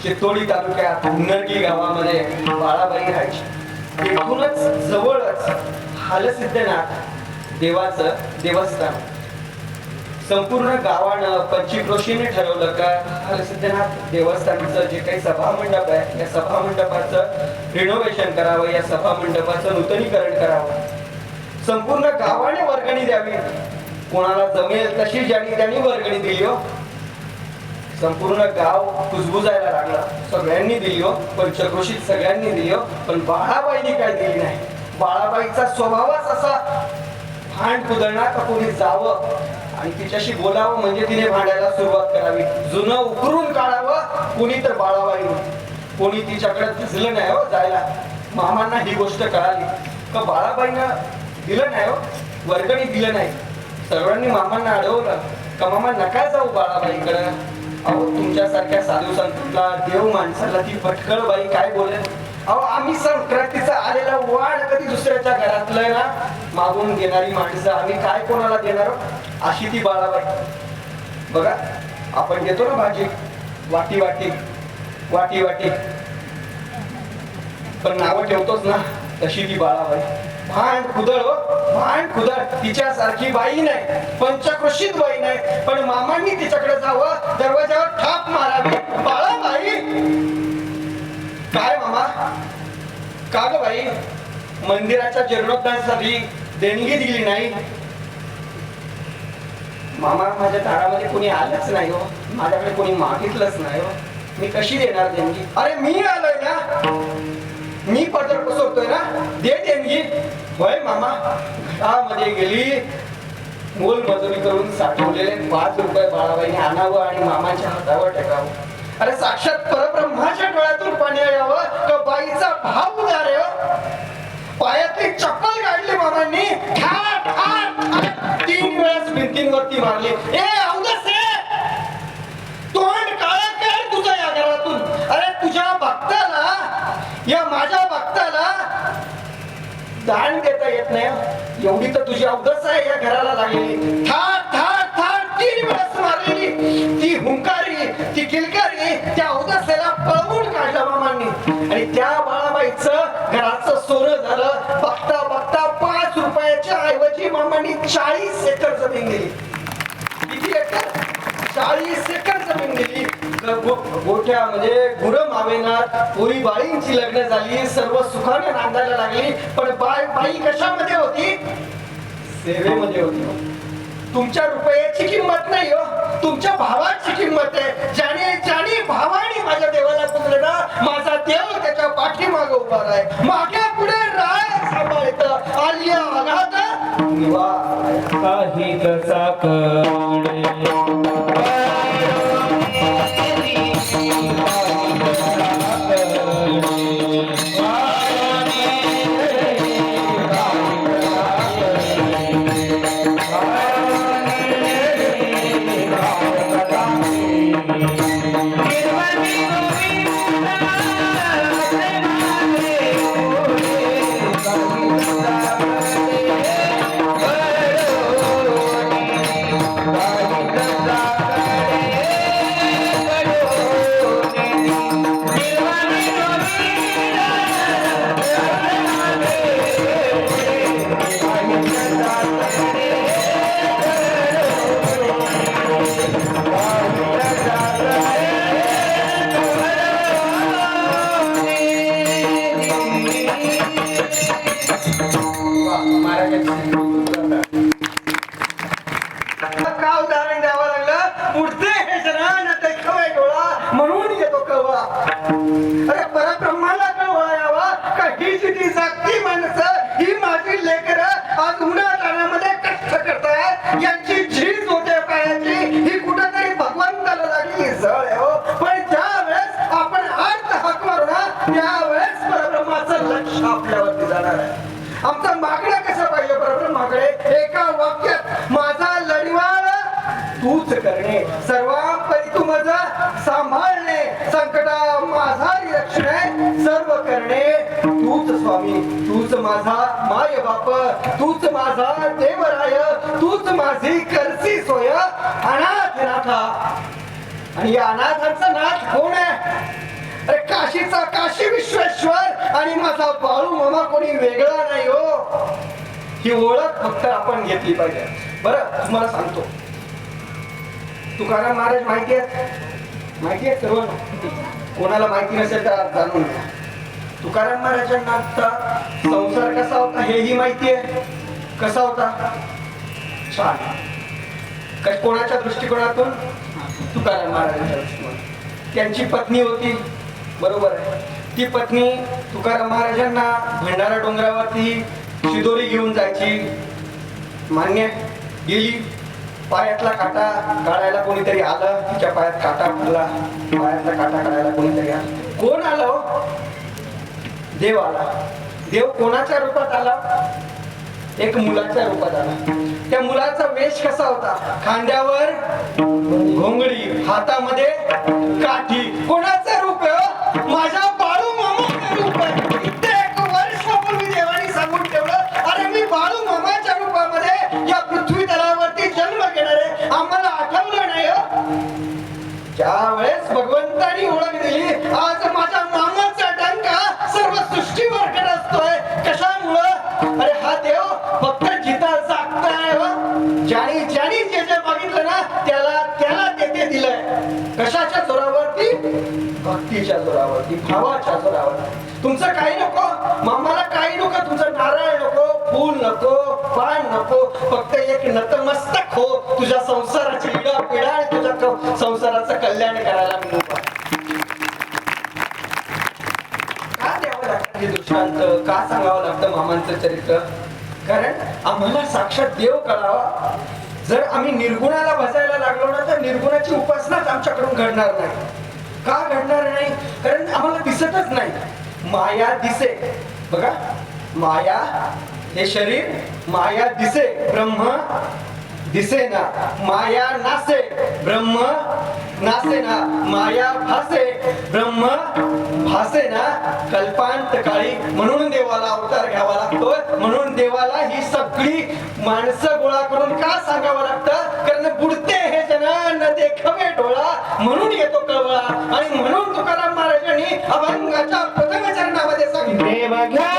चित्तोडी तालुक्यात उन्नरगी गावामध्ये बाळाबाई राहायची. येथूनच जवळच हालसिद्धनाथ देवाचं देवस्थान. संपूर्ण गावानं पंचक्रोशीने ठरवलं का हालसिद्धनाथ देवस्थानाचं जे काही सभा मंडप आहे या सभा मंडपाचं रिनोव्हेशन करावं, या सभा मंडपाचं नूतनीकरण करावं. संपूर्ण गावाने वर्गणी द्यावी. कोणाला जमेल तशी ज्यांनी त्यांनी वर्गणी दिली हो. संपूर्ण गाव कुजबुजायला लागला. सगळ्यांनी दिली हो, पंचक्रोशीत सगळ्यांनी दिली हो, पण बाळाबाईंनी काय दिली नाही. बाळाबाईचा स्वभावच असा भांड कुदळणा का कोणी जावं आणि तिच्याशी बोलावं म्हणजे तिने भांडायला सुरुवात करावी. जुनं उकरून काढावं कोणी तर बाळाबाई. कोणी तिच्याकडे भिजलं नाही हो जायला. मामांना ही गोष्ट कळाली का बाळाबाईनं दिलं नाही हो, वर्गणी दिलं नाही. सर्वांनी मामांना अडवलं का मामा नका जाऊ बाळाबाईकडं. अहो तुमच्यासारख्या साधू संतांना देव माणसाला ती भटकळ बाई काय बोलेल. अहो आम्ही संक्रांतीचा आलेला वाढ कधी दुसऱ्याच्या घरातलं ना मागून घेणारी माणसं आम्ही काय कोणाला देणार अशी ती बाळाबाई. बघा आपण घेतो ना भाजी वाटी वाटी वाटी वाटी, पण नावं ठेवतोच ना तशी ती बाळाबाई. भांड खुदळ हो, भांड खुदळ. तिच्यासारखी बाई नाही, पंचक्रोशीत बाई नाही, पण मामांनी तिच्याकडे जावं, दरवाजावर थाप मारावी. बाळाबाई काय मामा का ग बाई मंदिराच्या जीर्णोद्धारासाठी देणगी दिली नाही. मामा माझ्या दारामध्ये कोणी आलंच नाही हो, माझ्याकडे कोणी मागितलंच नाही हो, मी कशी देणार देणगी. अरे मी आलोय ना, मी पदर पसरतोय ना, दे देणगी. होय मामा घरामध्ये गेली, मोल मजुरी करून साठवलेले 5 रुपये बाळाबाईने आणावं आणि मामाच्या हातावर टेकावं. अरे साक्षात परब्रह्माच्या डोळ्यातून पाणी यावं का बाईचा भाव उदार आहे. पायातली चप्पल काढली मामांनी, 3 वेळेस भिंतींवरती मारली. ए औदसे तोंड काळं कर तुझं या घरातून. अरे तुझ्या भक्ताला, या माझ्या भक्ताला दान देता येत नाही, एवढी तर तुझी अवदस आहे या घराला लागलेली. थाट थाट थाट 3 वेळेस मारलेली. ती हुंकारी, ती किलकारी त्या अवदसेला पळवून काढलं मामांनी. आणि त्या बाळाबाईचं घराचं सोनं झालं. बघता बघता 5 रुपयाच्या ऐवजी मामांनी 40 एकर जमीन दिली. किती एकर? 40 एकर जमीन दिली. गोठ्यामध्ये गुरं मावेनात, पोरी बाळींची लग्न झाली, सर्व सुखाने नांदायला लागली. पण बाई कशामध्ये होती? सेवेमध्ये होती. तुमच्या रुपयाची किंमत नाही हो, तुमच्या भावाची किंमत आहे. ज्याने भावाने माझ्या देवाला पुजलं ना, माझा देव त्याच्या पाठीमागे उभा आहे. मागे पुढे राय सांभाळत आलिया आघात निवा काही कसा करणे. अरे परब्रह्माला कळवावा का ही जी ती जागती माणसं ही माझी लेकर आज उन्हातान्हामध्ये कष्ट करतायत यांची झीज होते पायाची ही कुठेतरी भगवंताला लागली झळ आहे हो. पण ज्या वेळेस आपण अर्थ हाक मारू ना त्यावेळेस परब्रह्माचं लक्ष आपल्यावरती जाणार आहे. आमचं मागणं कसं पाहिजे परब्रह्माकडे एका वाक्यात माझा लढवाळ तूच करणे सर्वांपरी तू माझं सांभाळणे संकटा माझा रक्षणे सर्व करणे तूच स्वामी तूच माझा माय बाप तूच माझा देवराय तूच माझी करसी सोय अनाथ नाथा. आणि या अनाथांचा नाथ कोण आहे? अरे काशीचा काशी विश्वेश्वर आणि माझा बाळू मामा कोणी वेगळा नाही हो. ही ओळख फक्त आपण घेतली पाहिजे. बरं तुम्हाला सांगतो तुकाराम महाराज माहिती आहे सर्व कोणाला माहिती नसेल तर आज जाणून घ्या. तुकाराम महाराजांचा संसार कसा होता हेही माहिती आहे. कसा होता? छान. कोणाच्या दृष्टिकोनातून? तुकाराम महाराजांच्या दृष्टिकोनातून. त्यांची पत्नी होती बरोबर आहे. ती पत्नी तुकाराम महाराजांना भंडारा डोंगरावरती शिदोरी घेऊन जायची. मान्य गेली. पायातला काटा काढायला कोणीतरी आलं. तिच्या पायात काटा पडला. पायातला काटा काढायला कोणीतरी आलं. कोण आलं हो? देव आला. देव कोणाच्या रूपात आला? एक मुलाच्या रूपात आला. त्या मुलाचा वेश कसा होता? खांद्यावर घोंगडी हातामध्ये काठी. कोणाचं रूप आहे? माझ्या बाळू मामाचं रूप आहे. कित्येक वर्षापूर्वी देवाने सांगून ठेवलं अरे मी बाळू मामाच्या रूपामध्ये या पृथ्वी तलावरती जन्म घेणार आहे. आम्हाला आठवलं नाही ज्या वेळेस भगवंतानी ओळख दिली आज माझ्या मामाचा डंका सर्व सृष्टीवर करत असतोय. कशामुळं? अरे हा देव फक्त जिता जागताय. ज्याने ज्याने जे जे मागितलं ना त्याला त्याला ते दिलंय. कशाच्या जोरावरती? भक्तीच्या जोरावरती भावाच्या जोरावरती. तुमचं काही नको मामाला, काही नको. तुमचं नारळ नको, फूल नको, पान नको. फक्त एक नतमस्तक हो. तुझ्या संसाराची इडा पिडा आणि तुझ्या संसाराचं कल्याण करायला मी नको. का द्यावं लागतं हे दृष्टांत? का सांगावं लागतं मामांचं चरित्र? कारण आम्हाला साक्षात देव कळावा. जर आम्ही निर्गुणाला बसायला लागलो ना तर निर्गुणाची उपासनाच आमच्याकडून घडणार नाही. का घडणार नाही? कारण आम्हाला दिसतच नाही. माया दिसे. बघा माया हे शरीर माया दिसे ब्रह्म दिसे ना. माया नासे ब्रह्म नासे ना. माया भासे ब्रह्म भासे ना. कल्पांत काळी म्हणून देवाला अवतार घ्यावा लागतो. म्हणून देवाला ही सगळी माणसं गोळा करून का सांगावं लागतं? कारण बुडते हे जन न देखवे डोळा म्हणून येतो कळवळा. आणि म्हणून तुकाराम महाराजांनी अभंगाच्या प्रथम चरणामध्ये सांगितले देव घ्या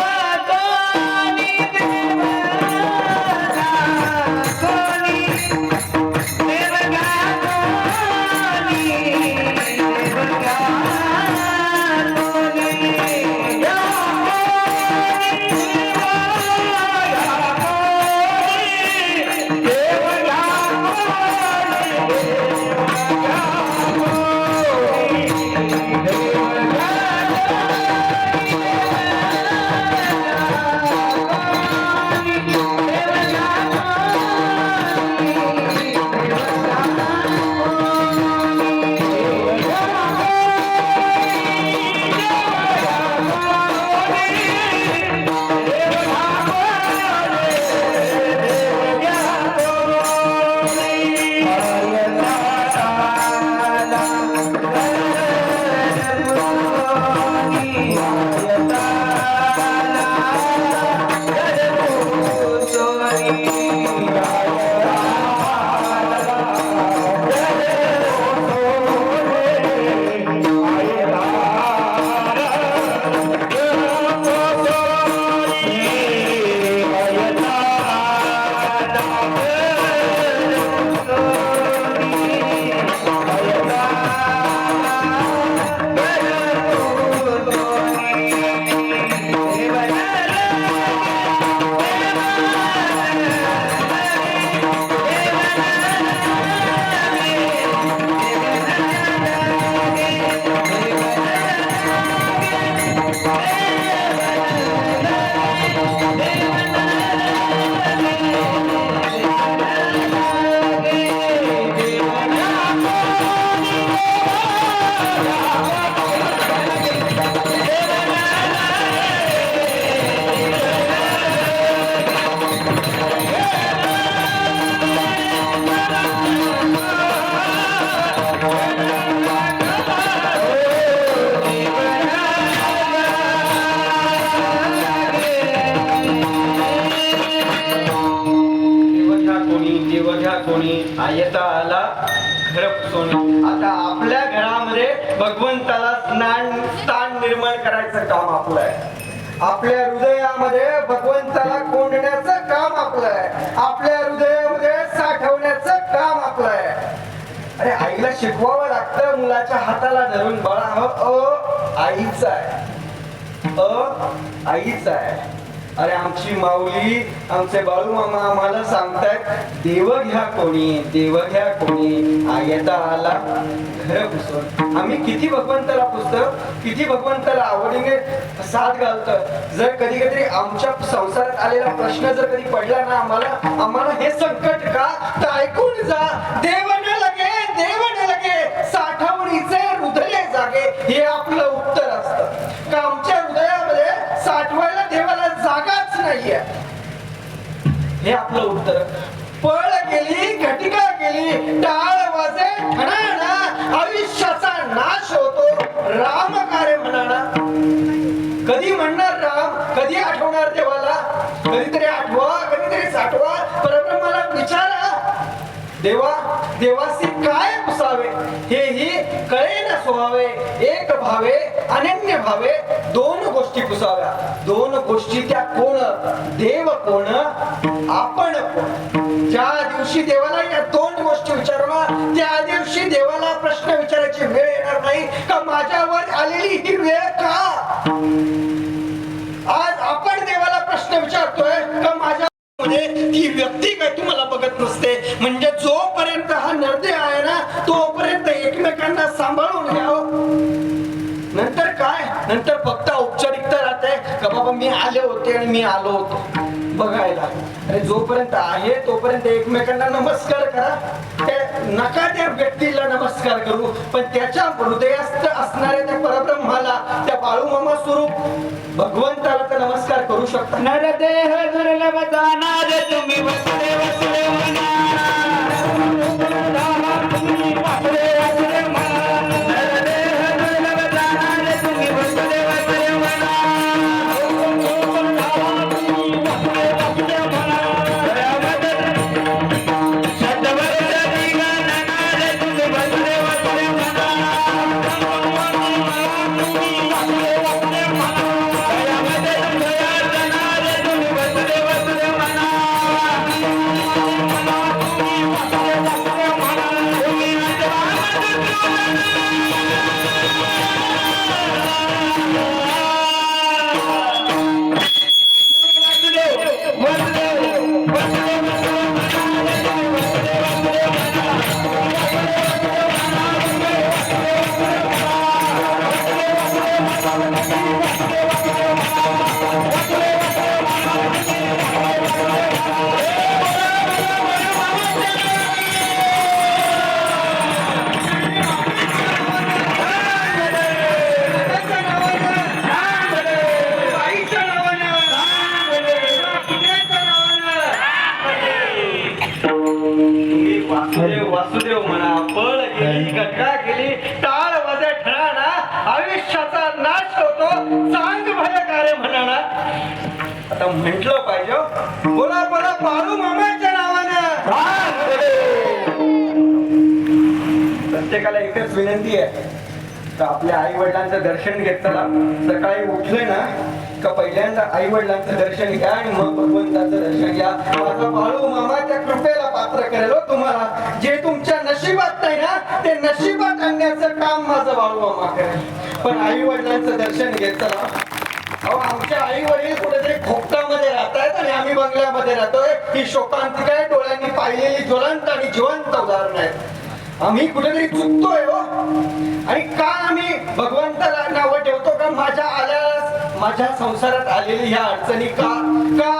देव घ्या कोणी आयता आला घर सोनी. आता आपल्या घरामध्ये भगवंताला स्थान निर्माण करायचं काम आपलं आहे. आपल्या हृदयामध्ये भगवंताला कोंडण्याचं काम आपलं आहे. आपल्या हृदयामध्ये साठवण्याचं काम आपलं आहे. अरे आईला शिकवावं लागतं मुलाच्या हाताला धरून, बाळा आईच आहे, आईच आहे. अरे आमची माऊली आमचे बाळू मामा आम्हाला सांगतायत देव घ्या कोणी, देव घ्या कोणी आयता आला घर पुसून. आम्ही किती भगवंताला पुसतो, किती भगवंताला आवडीने साथ घालतो. जर कधी कधी आमच्या संसारात आलेला प्रश्न जर कधी पडला ना आम्हाला हे संकट का, तर ऐकून जा. देव न लगे साठवणीचे रुधले जागे, हे आपलं उत्तर असतं. का आमच्या हृदयामध्ये साठवायला देवाला जागाच नाहीये, हे आपलं उत्तर. पळ गेली घटिका गेली टाळ वाजे ठणाणा, आयुष्याचा नाश होतो राम कार्य म्हणाना. कधी म्हणणार राम, कधी आठवणार देवाला. कधीतरी आठवा, कधीतरी साठवा. परब्रह्माला विचारा देवासी काय पुसावे, हेही कळे न सोहावे. एक भावे अनन्य भावे, दोन गोष्टी पुसाव्या. दोन गोष्टी त्या कोण, देव कोण, आपण कोण. ज्या दिवशी देवाला या दोन गोष्टी विचारणार, त्या दिवशी देवाला प्रश्न विचारायची वेळ येणार नाही का माझ्यावर आलेली ही वेळ का. आज आपण देवाला प्रश्न विचारतोय का माझ्या ती व्यक्ती काय तुम्हाला बघत नसते. म्हणजे जोपर्यंत हा नरदे आहे ना तोपर्यंत एकमेकांना सांभाळून घ्यावं. नंतर काय, नंतर फक्त औपचारिकता राहते का बाबा मी आले होते आणि मी आलो होतो बघायला. अरे जोपर्यंत आहे तोपर्यंत एकमेकांना नमस्कार करा. नका त्या व्यक्तीला नमस्कार करू, पण त्याच्या हृदयात असणाऱ्या त्या परब्रह्माला, त्या बाळूमामा स्वरूप भगवंताला तर नमस्कार करू शकता. नरदेह दुर्लभ दानाद तुम्ही वसुदेव वसुदेव म्हणा. तुम्ही वसुदेव वसुदेव म्हणा. नरदेह दुर्लभ दानाद तुम्ही वसुदेव वसुदेव म्हणा. वासुदेव म्हणा. पळ गेली घटका गेली टाळ वाजे ठणाणा, आयुष्याचा नाश होतो सांग भय कार्य म्हणाना. आता म्हंटल पाहिजे बोला बोला बाळू मामाच्या नावानं. प्रत्येकाला एकच विनंती आहे तर आपल्या आई वडिलांचं दर्शन घेताना सकाळी उठले ना का पहिल्यांदा आई वडिलांचं दर्शन घ्या आणि मग भगवंताचं दर्शन घ्या. माझा बाळू मामा त्या कृपेला पात्र करेल तुम्हाला. जे तुमच्या नशिबात नाही ना ते नशिबात आणण्याचं काम माझं बाळू मामा करेल. पण आई वडिलांचं दर्शन घेताना आमच्या आई वडील कुठेतरी खोपटामध्ये राहतायत आणि आम्ही बंगल्यामध्ये राहतोय. ही शोकांतिका आहे, डोळ्यांनी पाहिलेली ज्वलंत आणि जिवंत उदाहरण आहेत. आम्ही कुठेतरी चुकतोय हो. आणि का आम्ही भगवंताला नावं ठेवतो का माझ्या संसारात आलेली ह्या अडचणी का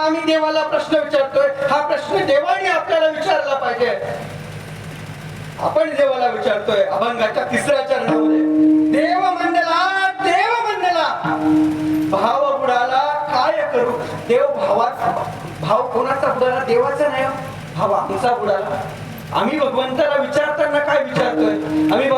आम्ही देवाला प्रश्न विचारतोय. हा प्रश्न देवाने आपल्याला विचारला पाहिजे. आपण देवाला विचारतोय अभंगाच्या 3ऱ्या चरणामध्ये, देव मंडला भाव बुडाला काय करू. देव भावाचा, भाव कोणाचा बुडाला, देवाचा नाही, भाव आमचा बुडाला. आम्ही भगवंताला विचारताना काय विचारतोय, आम्ही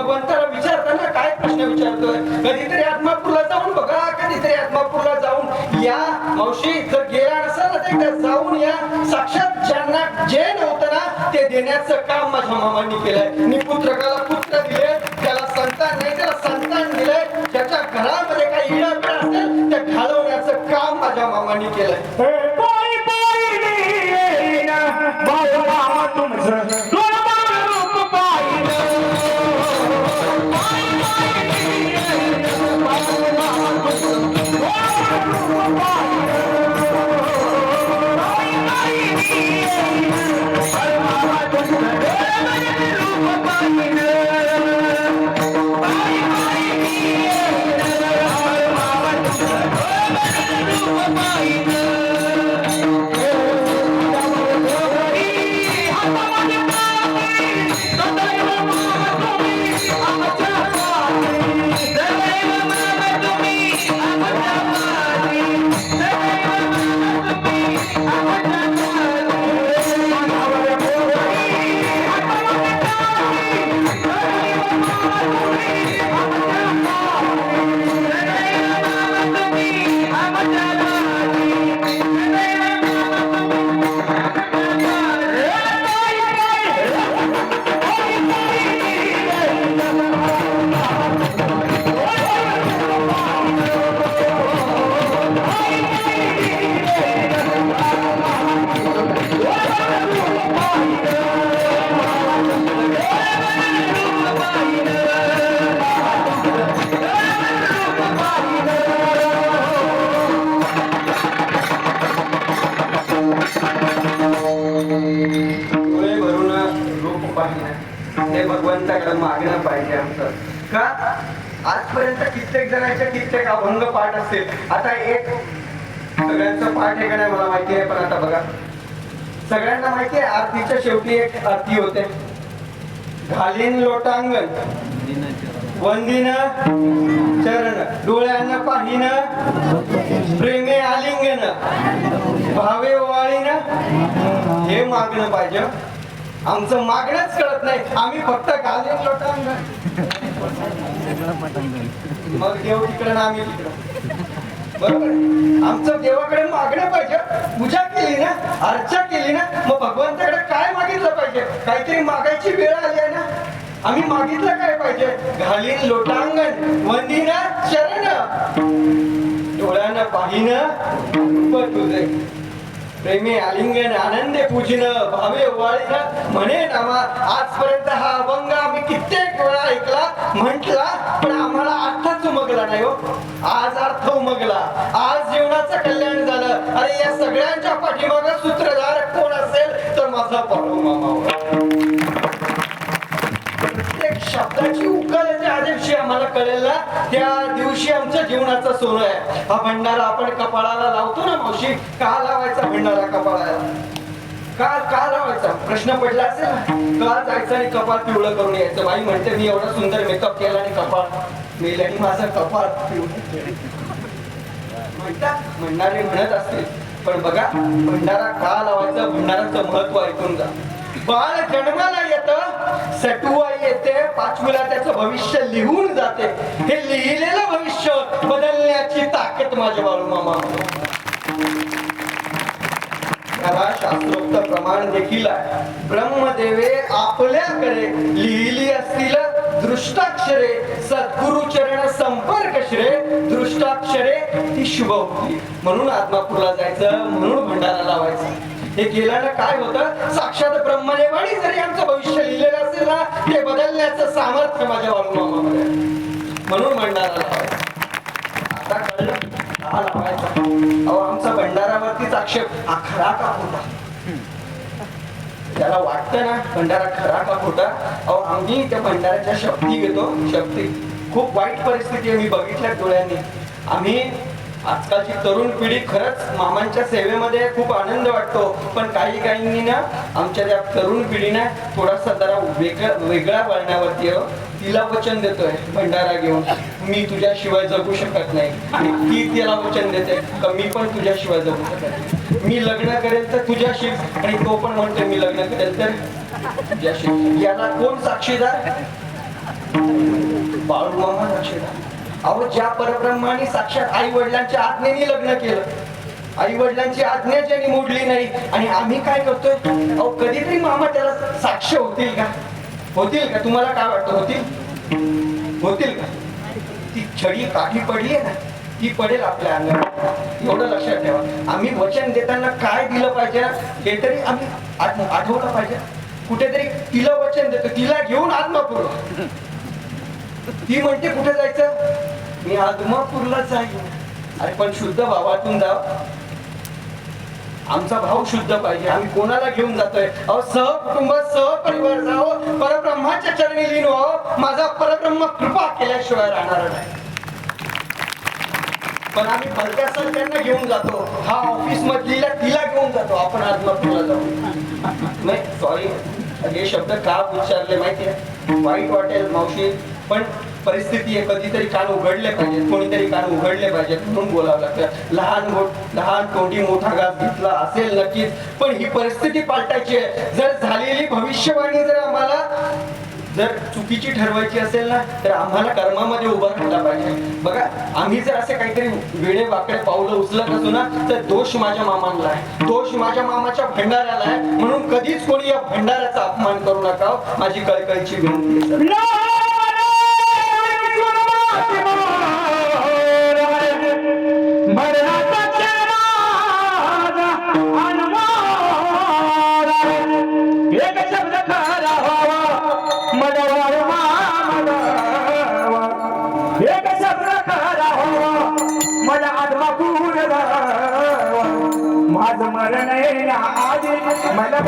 मावशी जर गेला नसेल ना तर एकदा जाऊन या. साक्षात ज्यांना जे नव्हतं ना ते देण्याचं काम माझ्या मामांनी केलंय. निपुत्रकाला पुत्र दिले, त्याला संतान नाही त्याला संतान दिलंय. ज्याच्या घरामध्ये काही इडापिडा असेल ते घालवण्याचं काम माझ्या मामांनी केलंय. डोळे भरून रूप पाहिलं ते भगवंताकडे मागणं पाहिजे आमचं. का आजपर्यंत कित्येक जणांच्या कित्येक अभंग पाठ असेल. आता एक सगळ्यांचं पाठ आहे का नाही मला माहिती आहे, पण आता बघा सगळ्यांना माहिती आहे आरतीच्या शेवटी एक आरती होते. घालीन लोटांगण वंदिन चरण डोळ्यानं पाहिन प्रेमे आलिंगन भावे ओवाळीन. हे मागणं पाहिजे. आमचं मागणंच कळत नाही. आम्ही फक्त घालीन लोटांगण मग देव तिकडं ना आम्ही तिकडं. बरोबर आहे? आमचं देवाकडे मागणं पाहिजे. पूजा केली ना अर्चा केली ना मग भगवंताकडे काय मागितलं पाहिजे. काहीतरी मागायची वेळ आली आहे ना. आम्ही मागितलं काय पाहिजे. घालीन लोटांगण वंदिन चरण डोळ्यानं पाहिन रूप तुझे प्रेमी आलिंगन आनंदे पूजन भावे ओवाळीन म्हणे नामा. आजपर्यंत हा अभंग आम्ही कित्येक वेळा ऐकला म्हटला पण आम्हाला अर्थच उमगला नाही हो. आज अर्थ उमगला. आज जीवनाचं कल्याण झालं. अरे या सगळ्यांच्या पाठीमागे सूत्रधार कोण असेल तर माझा पाडू मामा. प्रत्येक शब्दाची उकल ज्या दिवशी आम्हाला कळेल ना त्या दिवशी आमचं जीवनाचं सोनं आहे. हा भंडारा आपण कपाळाला लावतो ना मावशी. का लावायचा भंडारा कपाळाला. का लावायचा प्रश्न पडला असेल ना. का जायचं आणि कपाळ पिवळं करून यायचं. बाई म्हणते मी एवढा सुंदर मेकअप केला आणि कपाळ मेले आणि माझं कपाळ पिवळं म्हणतात म्हणणारे म्हणत असतील. पण बघा भंडारा का लावायचा भंडाराचं महत्व ऐकून जा. बाळ जन्माला येतं सटुआ येते 5वीला त्याचं भविष्य लिहून जाते. हे लिहिलेलं भविष्य बदलण्याची ताकद माझ्या बाळू मामा. त्याला शास्त्रोक्त प्रमाण देखील आहे. ब्रह्मदेवे आपल्याकडे लिहिली असतील दृष्टाक्षरे सद्गुरु चरण संपर्क श्रे दृष्टाक्षरे ती शुभ होती. म्हणून आत्मापूरला जायचं म्हणून भंडारा लावायचा. हे केल्यानं काय होतं साक्षात ब्रह्मदेवानी जरी आमचं भविष्य लिहिलेलं असेल ना ते बदलण्याचं सामर्थ्य माझ्या बाळूमामामध्ये. म्हणून भंडारा लावायचा. आता कळलं का लावायचा. अहो आमचा भंडारावरतीच आक्षेप हा खरा का खोटा. त्याला वाटतं ना भंडारा खरा का खोटा. अहो आम्ही त्या भंडाराच्या शक्ती घेतो. शक्ती खूप वाईट परिस्थिती आहे मी बघितल्या डोळ्यांनी. आम्ही आजकालची तरुण पिढी खरंच मामांच्या सेवेमध्ये खूप आनंद वाटतो. पण काही काहींनी ना आमच्या त्या तरुण पिढीने थोडासा जरा वेगळ्या वळणावरती तिला वचन देतोय भंडारा घेऊन मी तुझ्याशिवाय जगू शकत नाही. आणि ती त्याला वचन देते का मी पण तुझ्याशिवाय जगू शकत नाही. मी लग्न करेल तर तुझ्याशी आणि तो पण म्हणतो मी लग्न करेल तर तुझ्याशी. याला कोण साक्षीदार. बाळूमामा साक्षीदार. अहो ज्या परब्रह्माने साक्षात आई वडिलांच्या आज्ञेने लग्न केलं आई वडिलांची आज्ञा ज्यांनी मोडली नाही आणि आम्ही काय करतोय अहो कधीतरी मामा त्याला साक्ष होतील का तुम्हाला काय वाटतं होतील का ती छडी काठी पडली आहे ना ती पडेल आपल्या अंगावर एवढं लक्षात ठेवा आम्ही वचन देताना काय दिलं पाहिजे हे तरी आम्ही आठवलं पाहिजे कुठेतरी तिला वचन देतो तिला घेऊन आदमापूर ती म्हणते कुठे जायचं मी आदमापूरला जाईन अरे पण शुद्ध भावातून जाव आमचा भाव शुद्ध पाहिजे आम्ही कोणाला घेऊन जातोय अहो सहकुटुंब सहपरिवार जावं परब्रह्माच्या चरणी लीन व्हावं माझा परब्रह्म कृपा केल्याशिवाय राहणार नाही पण आम्ही भलत्या त्यांना घेऊन जातो हा ऑफिस मधलीला तिला घेऊन जातो आपण आत्मापूरला जाऊ नाही सॉरी हे शब्द का उच्चारले माहिती आहे वाईट वाटेल मावशी पण परिस्थिती आहे कधीतरी कान उघडले पाहिजेत कोणीतरी कान उघडले पाहिजेत म्हणून बोलावं लागतं लहान तोंडी मोठा घास घेतला असेल नक्कीच पण ही परिस्थिती पालटायची आहे जर झालेली भविष्यवाणी जर आम्हाला जर चुकीची ठरवायची असेल ना तर आम्हाला कर्मामध्ये उभा राहायला पाहिजे बघा आम्ही जर असे काहीतरी वेडे वाकडे पावलं उचलत असू ना तर दोष माझ्या मामांना आहे दोष माझ्या मामाच्या भंडाऱ्याला आहे म्हणून कधीच कोणी या भंडाऱ्याचा अपमान करू नका माझी कळकळीची विनंती आहे माझं मरण आधी मला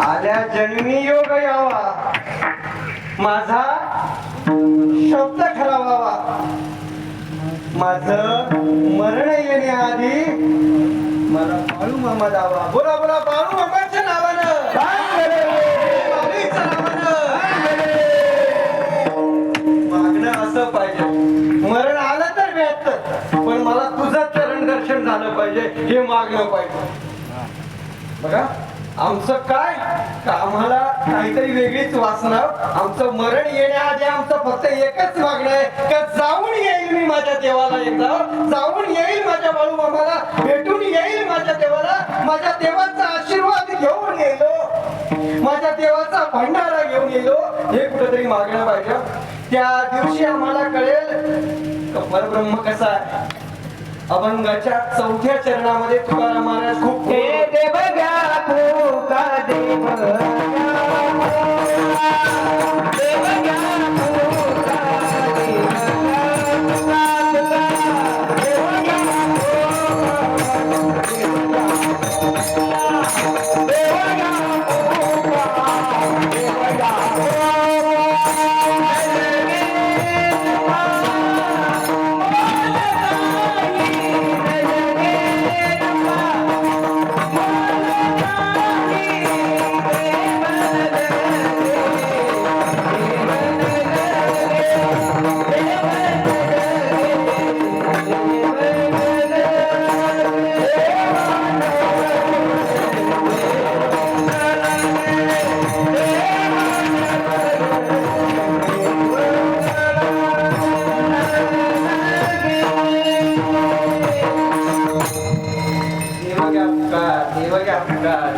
आल्या जन्मी योग यावा माझा शब्द खरा व्हावा माझं मरण येण्याआधी मला बाळू मामा दावा बोला बोला बाळू मामाच्या नावानं मागणं असं पाहिजे मरण आलं तर व्यक्त पण मला तुझं चरण दर्शन झालं पाहिजे हे मागणं पाहिजे बघा आमचं काय का आम्हाला काहीतरी वेगळीच वासना आमचं मरण येण्याआधी आमचं फक्त एकच मागणं आहे का जाऊन येईल मी माझ्या देवाला एकदा जाऊन येईल माझ्या बाळू मामाला भेटून येईल माझ्या देवाला माझ्या देवाचा आशीर्वाद घेऊन येलो माझ्या देवाचा भंडारा घेऊन येलो हे कुठेतरी मागणं पाहिजे त्या दिवशी आम्हाला कळेल परब्रह्म कसा आहे अभंगाच्या 4थ्या चरणामध्ये तुकाराम महाराज खूप देव घ्या फुका देव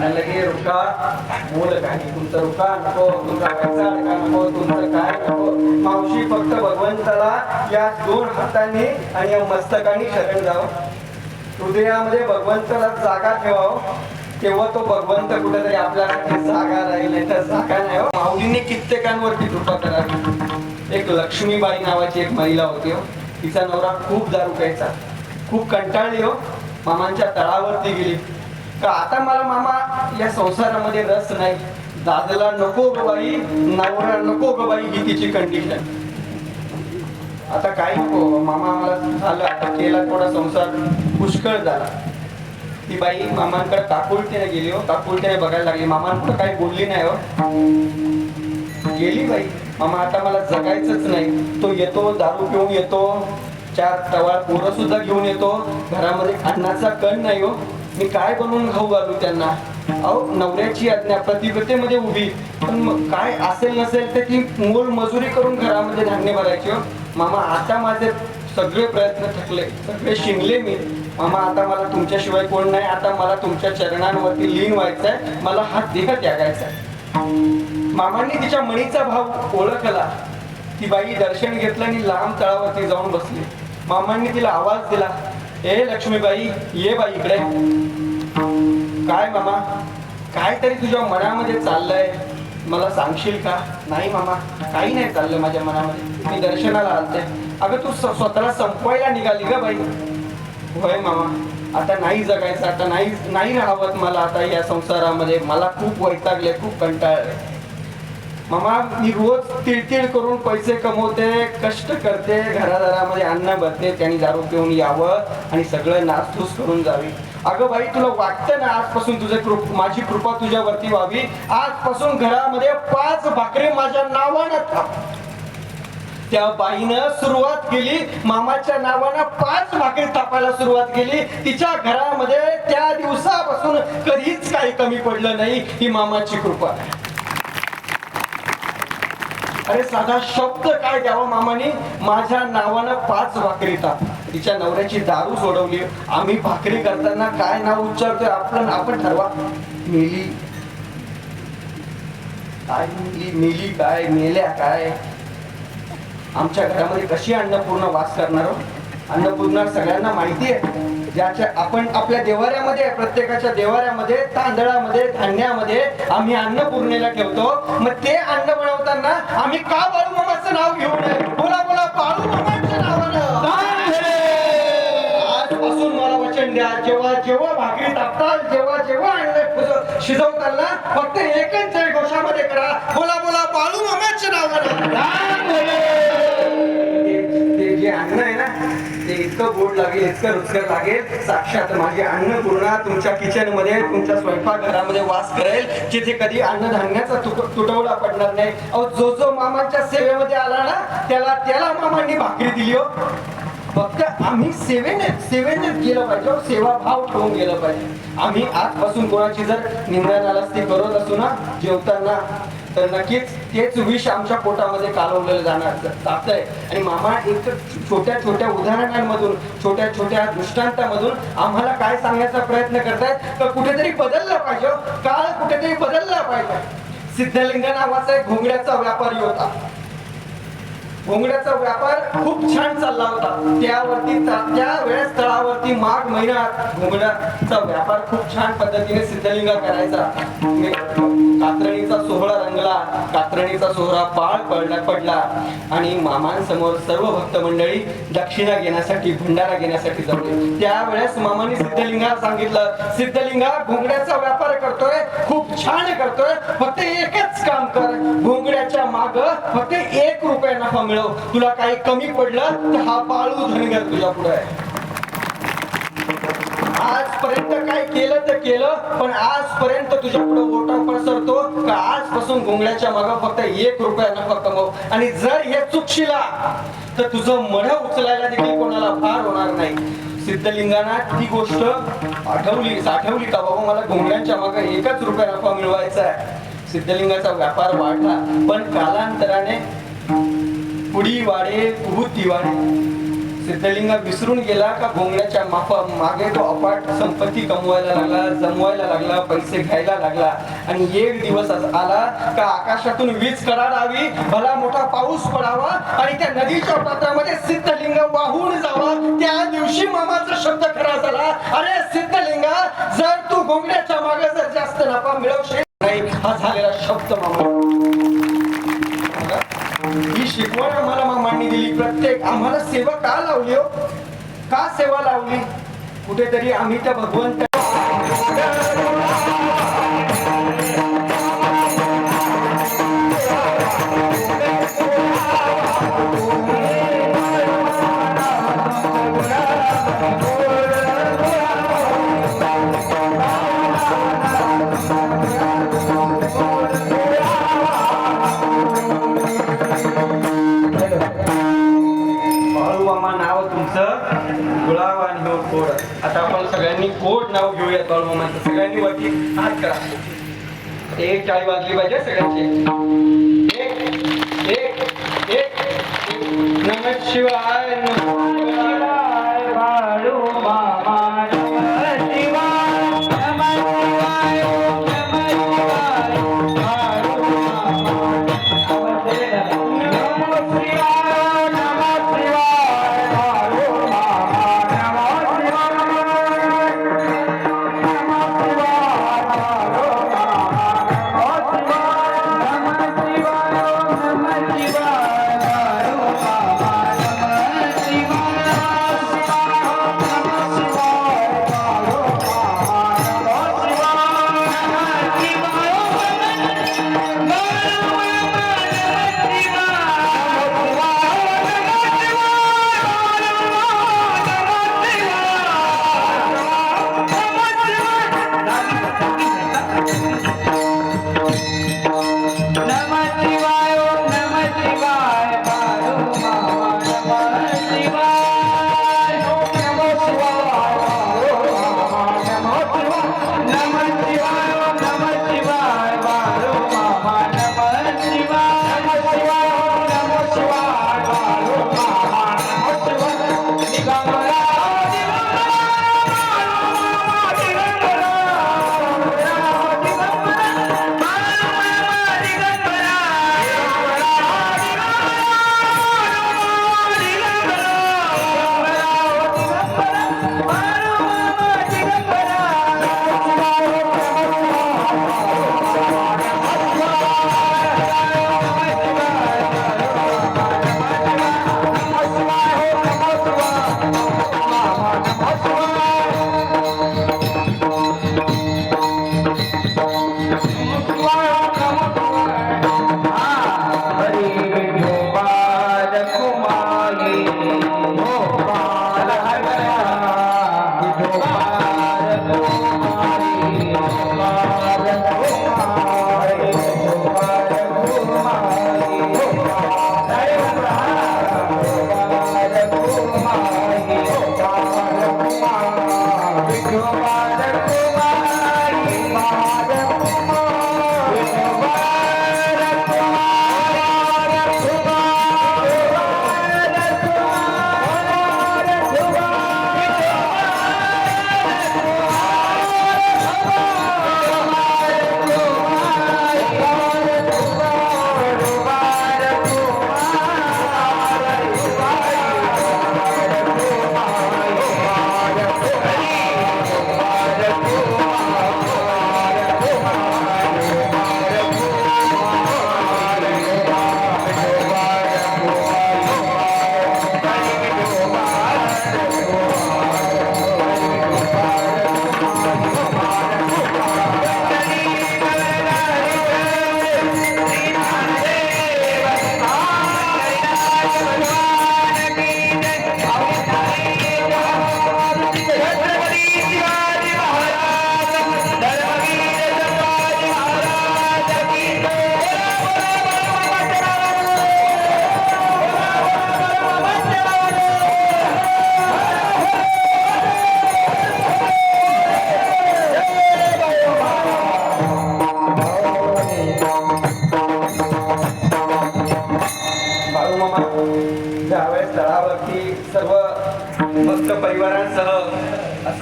लगे रुका बोल काय तुमचं रुका नको तुमचा पैसा अडका नको तुमचं काय नको मावशी फक्त भगवंताला या दोन हातांनी आणि या मस्तकाने शरण जावं हृदयामध्ये भगवंताला जागा ठेवावं तेव्हा तो भगवंत कुठेतरी आपल्यासाठी जागा राहील नाही तर जागा नाही हो. माऊलींनी कित्येकांवरती कृपा करावी एक लक्ष्मीबाई नावाची एक महिला होती हो तिचा नवरा खूप दारू प्यायचा खूप कंटाळली हो मामांच्या तळावरती गेली का आता मला मामा या संसारामध्ये रस नाही दादाला नको ग बाई नवरा नको ग बाई ही तिची कंडिशन आता काही नको मामा मला झालं आता केला थोडा संसार पुष्कळ झाला ती बाई मामांकडे काकुलतीने गेली हो काकुलतीने बघायला लागली मामांकडे काही बोलली नाही हो गेली बाई मामा आता मला जगायचंच नाही तो येतो दारू पिऊन येतो 4 टवाळ पोरं सुद्धा घेऊन येतो घरामध्ये अन्नाचा कण नाही हो मी काय बनवून खाऊ घालू त्यांना अहो नवऱ्याची आज्ञा प्रतिबद्धतेमध्ये उभी पण मग काय असेल नसेल तर ती मोल मजुरी करून घरामध्ये धान्य भरायची हो मामा आता माझे सगळे प्रयत्न थकले सगळे शिंगले मी मामा आता मला तुमच्याशिवाय कोण नाही आता मला तुमच्या चरणांवरती लीन व्हायचंय मला हा देह त्यागायचा मामांनी तिच्या मणीचा भाव ओळखला ती बाई दर्शन घेतलं आणि लांब तळावरती जाऊन बसली मामांनी तिला आवाज दिला ए लक्ष्मीबाई ये बाई इकडे काय मामा काय तरी तुझ्या मनामध्ये चाललंय मला सांगशील का नाही मामा काही नाही चाललं माझ्या मनामध्ये मी दर्शनाला आलते अगं तू स्वतःला संपवायला निघाली ग बाई होय मामा आता नाही जगायचं आता नाही राहावत मला आता या संसारामध्ये मला खूप वैतागले खूप कंटाळले मामा मी रोज तिळतिळ करून पैसे कमवते कष्ट करते घरादारामध्ये अन्न भरते त्यांनी दारू पिऊन यावं आणि सगळं नासधूस करून जावी अगं बाई तुला वाटतं ना आजपासून माझी कृपा तुझ्यावरती व्हावी आजपासून घरामध्ये 5 भाकरी माझ्या नावानं थाप त्या बाईनं सुरुवात केली मामाच्या नावानं 5 भाकरी थापायला सुरुवात केली तिच्या घरामध्ये त्या दिवसापासून कधीच काही कमी पडलं नाही ही मामाची कृपा अरे साधा शब्द काय द्यावा मामाने माझ्या नावानं 5 भाकरी ताप तिच्या नवऱ्याची दारू सोडवली आम्ही भाकरी करताना काय नाव उच्चारतोय आपण ठरवा मेली काय मेली काय मेल्या काय आमच्या घरामध्ये कशी अन्नपूर्ण वास करणार अन्नपूर्णा सगळ्यांना माहिती आहे ज्याच्या आपण आपल्या देवाऱ्यामध्ये प्रत्येकाच्या देवाऱ्यामध्ये तांदळामध्ये धान्यामध्ये आम्ही अन्नपूर्णेला ठेवतो मग ते अन्न बनवताना आम्ही का बाळू मामाचं नाव घेऊ नये बोला बोला बाळू मामाच्या नावानं आजपासून मला वचन द्या जेव्हा जेव्हा भाकरी तापतात जेव्हा अन्न शिजवताना फक्त एकच जय घोषामध्ये करा बोला बोला बाळू मामाच्या नावानं ते जे अन्न आहे ना ते इतकं गोड लागेल इतकं रुचकर लागेल साक्षात माझी अन्नपूर्णा तुमच्या किचन मध्ये तुमच्या स्वयंपाकघरामध्ये वास करेल जिथे कधी अन्नधान्याचा तुटवडा पडणार नाही अहो जो मामाच्या सेवेमध्ये आला ना त्याला मामांनी भाकरी दिली हो फक्त आम्ही सेवेने गेलं पाहिजे सेवाभाव ठेवून गेलं पाहिजे आम्ही आजपासून कोणाची जर निंदा नालस्ती करत असू ना जेवताना तर नक्कीच तेच विष आमच्या पोटामध्ये कालवलेलं जात आहे आणि मामा एक छोट्या छोट्या उदाहरणांमधून छोट्या दृष्टांतामधून आम्हाला काय सांगण्याचा प्रयत्न करतायत तर कुठेतरी बदललं पाहिजे काळ कुठेतरी बदलला पाहिजे सिद्धलिंग नावाचा एक घोंगड्याचा व्यापारी होता घोंगड्याचा व्यापार खूप छान चालला होता त्या वेळेस तळावरती माघ महिन्यात घोंगड्याचा व्यापार खूप छान पद्धतीने सिद्धलिंग करायचा कात्रणीचा सोहळा रंगला कात्रणीचा सोहळा पाळ पडला आणि मामांसमोर सर्व भक्त मंडळी दक्षिणा घेण्यासाठी भंडारा घेण्यासाठी जमले त्यावेळेस मामांनी सिद्धलिंगाला सांगितलं सिद्धलिंगा घोंगड्याचा व्यापार करतोय खूप छान करतोय फक्त एकच काम कर घोंगड्याच्या माग फक्त 1 रुपया नफा मिळव तुला काही कमी पडलं तर हा बाळू धनगर तुझ्या पुढे आजपर्यंत काय केलं तर केलं पण आजपर्यंत तुझ्या पुढे ओटा पसरतो का आजपासून घोंगड्याच्या मागे फक्त 1 रुपया नफा कमव आणि जर हे चुकशिला तर तुझं मढ उचलायला देखील कोणाला फार होणार नाही सिद्धलिंगाना ती गोष्ट साठवली का बाबा मला घोंगड्यांच्या मागे 1 रुपया नफा मिळवायचा आहे सिद्धलिंगाचा व्यापार वाढला पण कालांतराने पुडी वाढे कुबुती वाढे सिद्धलिंग विसरून गेला का भोंगण्याच्या मागे तो अपाट संपत्ती कमवायला लागला, जमवायला लागला, पैसे घ्यायला लागला. आणि एक दिवस आला का आकाशातून वीज कडाडावी, भला मोठा पाऊस पडावा आणि त्या नदीच्या पात्रामध्ये सिद्धलिंग वाहून जावा. त्या दिवशी मामाचा शब्द खरा झाला, अरे सिद्धलिंगा, जर तू भोंगण्याच्या मागे जर जास्त नफा मिळवशील नाही, हा झालेला शब्द मामा. ही शिकवण आम्हाला मामांनी दिली. प्रत्येक आम्हाला सेवा का लावली हो? का सेवा लावली? कुठेतरी आम्ही त्या भगवंत नाव तुमचं गुलाब आणि हो कोड. आता आपण सगळ्यांनी कोड नाव घेऊयात बाळूमामाचं. सगळ्यांनी वरती हात करा. एक टाळी वाजली पाहिजे सगळ्यांची. एक एक एक नमः शिवाय, नमः शिवाय, बाळूमामा नमः शिवाय, नमः शिवाय, नमः शिवाय, बाळूमामा नमः शिवाय.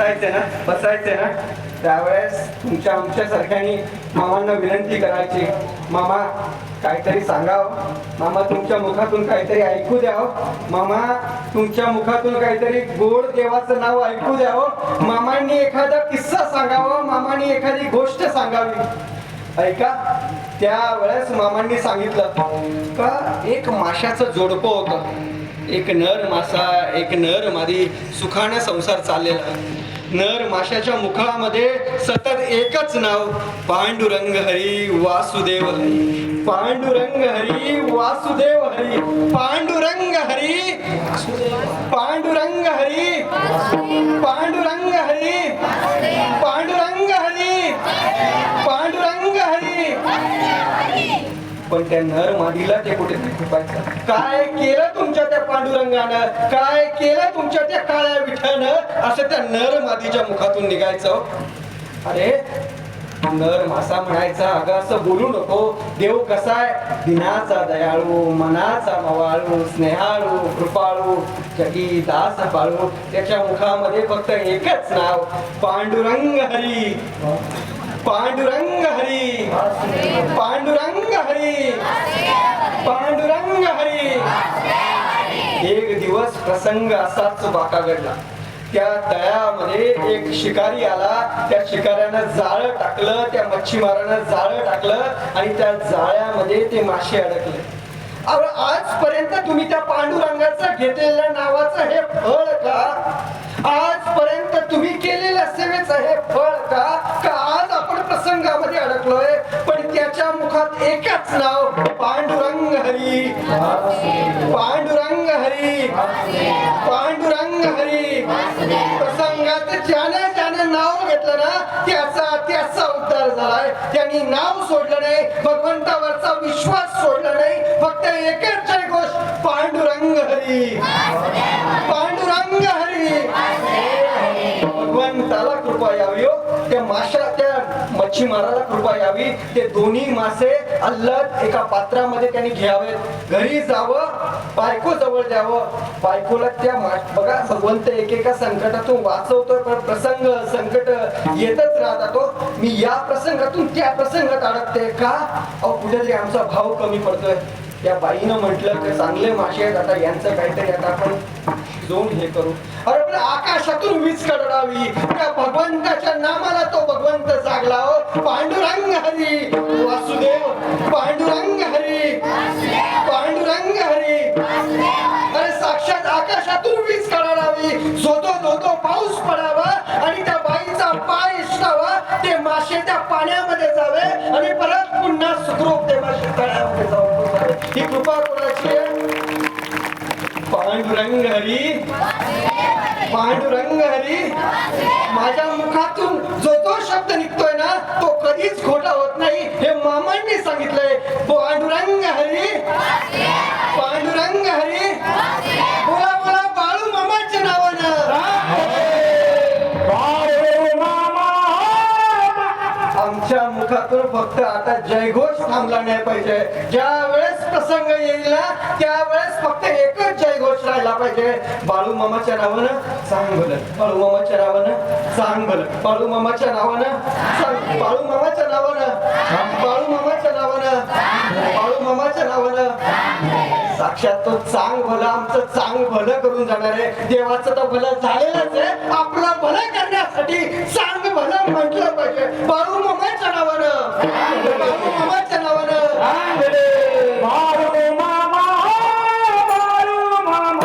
बसायचे ना त्यावेळेस तुमच्या आमच्यासारख्यानी मामांना विनंती करायची, मामा काहीतरी सांगावं, मामा तुमच्या मुखातून काहीतरी ऐकू द्यावं, मामा तुमच्या मुखातून काहीतरी गोड देवाचं नाव ऐकू द्यावं, मामांनी एखादा किस्सा सांगावा, मामांनी एखादी गोष्ट सांगावी. ऐका, त्यावेळेस मामांनी सांगितलं का एक माशाचं जोडपं होतं. एक नर मासा, एक नर मादी सुखाने संसार चाललेला. नर माशाच्या मुखामध्ये सतत एकच नाव, पांडुरंग हरी वासुदेव हरी, पांडुरंग हरी वासुदेव हरी, पांडुरंग हरी, पांडुरंग हरी, पांडुरंग हरी, पांडुरंग हरी, पांडुरंग हरी. पण त्या नर मादीला ते कुठेतरी खुपायचं. काय केलं तुमच्या त्या पांडुरंगानं, काय केलं तुमच्या त्या काळ्या विठानं, असं त्या नर मादीच्या मुखातून निघायचं. अरे नर मासा म्हणायचा, अगं असं बोलू नको, देव कसाय दिनाचा दयाळू, मनाचा मवाळू, स्नेहाळू, कृपाळू, जगी दास पाळू. त्याच्या मुखामध्ये फक्त एकच नाव, पांडुरंग हरी, पांडुरंग हरी, पांडुरंग हरी, पांडुरंग हरी. एक दिवस प्रसंग असाच बाका घडला. त्या तळ्यामध्ये एक शिकारी आला. त्या शिकाऱ्यानं जाळं टाकलं, त्या मच्छीमारानं जाळं टाकलं आणि त्या जाळ्यामध्ये ते मासे अडकले. आजपर्यंत तुम्ही त्या पांडुरंगाचं घेतलेल्या नावाचं हे फळ का, आजपर्यंत तुम्ही केलेल्या सेवेचं हे फळ का, का आज आपण प्रसंगामध्ये अडकलोय. पण त्याच्या मुखात एकच नाव, पांडुरंग हरी, पांडुरंग हरी, पांडुरंग हरी. प्रसंगात ज्याने नाव घेतलं ना त्याचा उद्धार झालाय. त्यांनी नाव सोडलं नाही, भगवंतावरचा विश्वास सोडला नाही. फक्त एकच गोष्ट, पांडुरंग हरी, पांडुरंग हरी. भगवंताला कृपा यावी, त्या मच्छीमाराला कृपा यावी. ते दोन्ही मासे अल्लद एका पात्रामध्ये त्यांनी घ्यावेत, घरी जावं, बायको जवळ द्यावं. बायकोला त्या बघा, भगवंत एकेका संकटातून वाचवतोय, पण प्रसंग संकट येतच राहतात. मी या प्रसंगातून त्या प्रसंगात अडकते का, कुठेतरी आमचा भाव कमी पडतोय. त्या बाईनं म्हटलं की चांगले मासे आहेत, आता यांचं काहीतरी आता आपण जाऊन हे करू. अरे पण आकाशातून वीज कडडावी, त्या भगवंताच्या नामाला तो भगवंत जागला. पांडुरंग हरी वासुदेव, पांडुरंग हरी, पांडुरंग हरी. अरे साक्षात आकाशातून वीज कडडावी, धो पाऊस पडावा आणि त्या बाईचा पाय इष्टावा, ते मासे त्या पाण्यामध्ये जावे आणि परत पुन्हा सुखरूप ते मासे तळ्यामध्ये जावे. ही कृपा कोणाची आहे? पांडुरंग हरी, पांडुरंग हरी. माझ्या मुखातून जो शब्द निघतोय ना, तो कधीच खोटा होत नाही, हे मामांनी सांगितलंय. पांडुरंग हरी, पांडुरंग हरी. बोला बोला बाळू मामाच्या नावानं. आमच्या मुखातून फक्त आता जयघोष थांबला नाही पाहिजे. ज्या वेळेस प्रसंग येईल ना, त्यावेळेस फक्त एकच जयघोष राहिला पाहिजे. बाळू मामाच्या नावानं सांग भलं, बाळू मामाच्या नावानं सांग भलं, बाळू मामाच्या नावानं सांग, बाळू मामाच्या नावानं, बाळू मामाच्या नावानं, बाळू मामाच्या नावानं. साक्षात तो चांग भलं, आमचं चांग भलं करून जाणार आहे. देवाचं तर भलं झालेलंच आहे, आपलं भलं करण्यासाठी चांग भलं म्हटलं पाहिजे. बाळू मामाच्या नावानं, बाळू मामाच्या नावानं. बाळू मामा, बाळू मामा,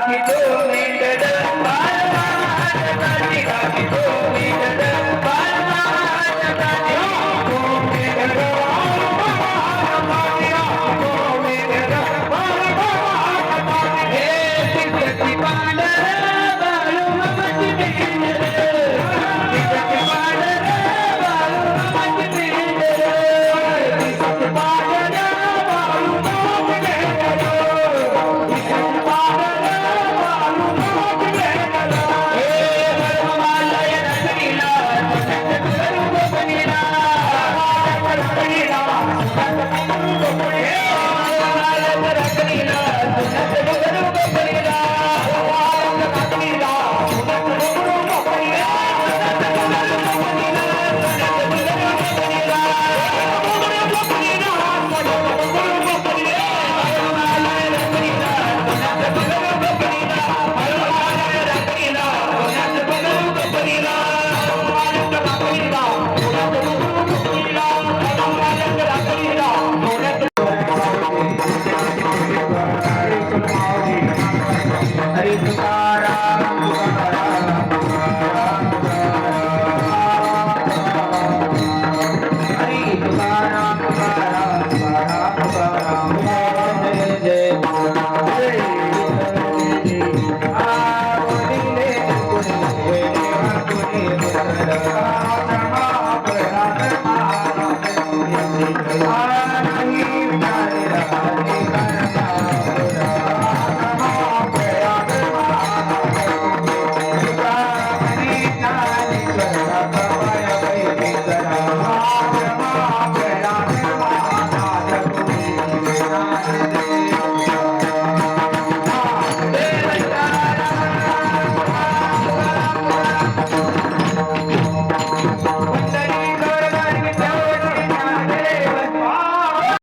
राखी तो मेंढड बालमाची राखी तो मेंढड बालमाची तो मेंढड बालमाची तो मेंढड बालमाची हे तिसरी पांढर बालमाची मेंढड तिसरी पांढर बालमाची मेंढड तिसरी पांढर हरे कृष्णा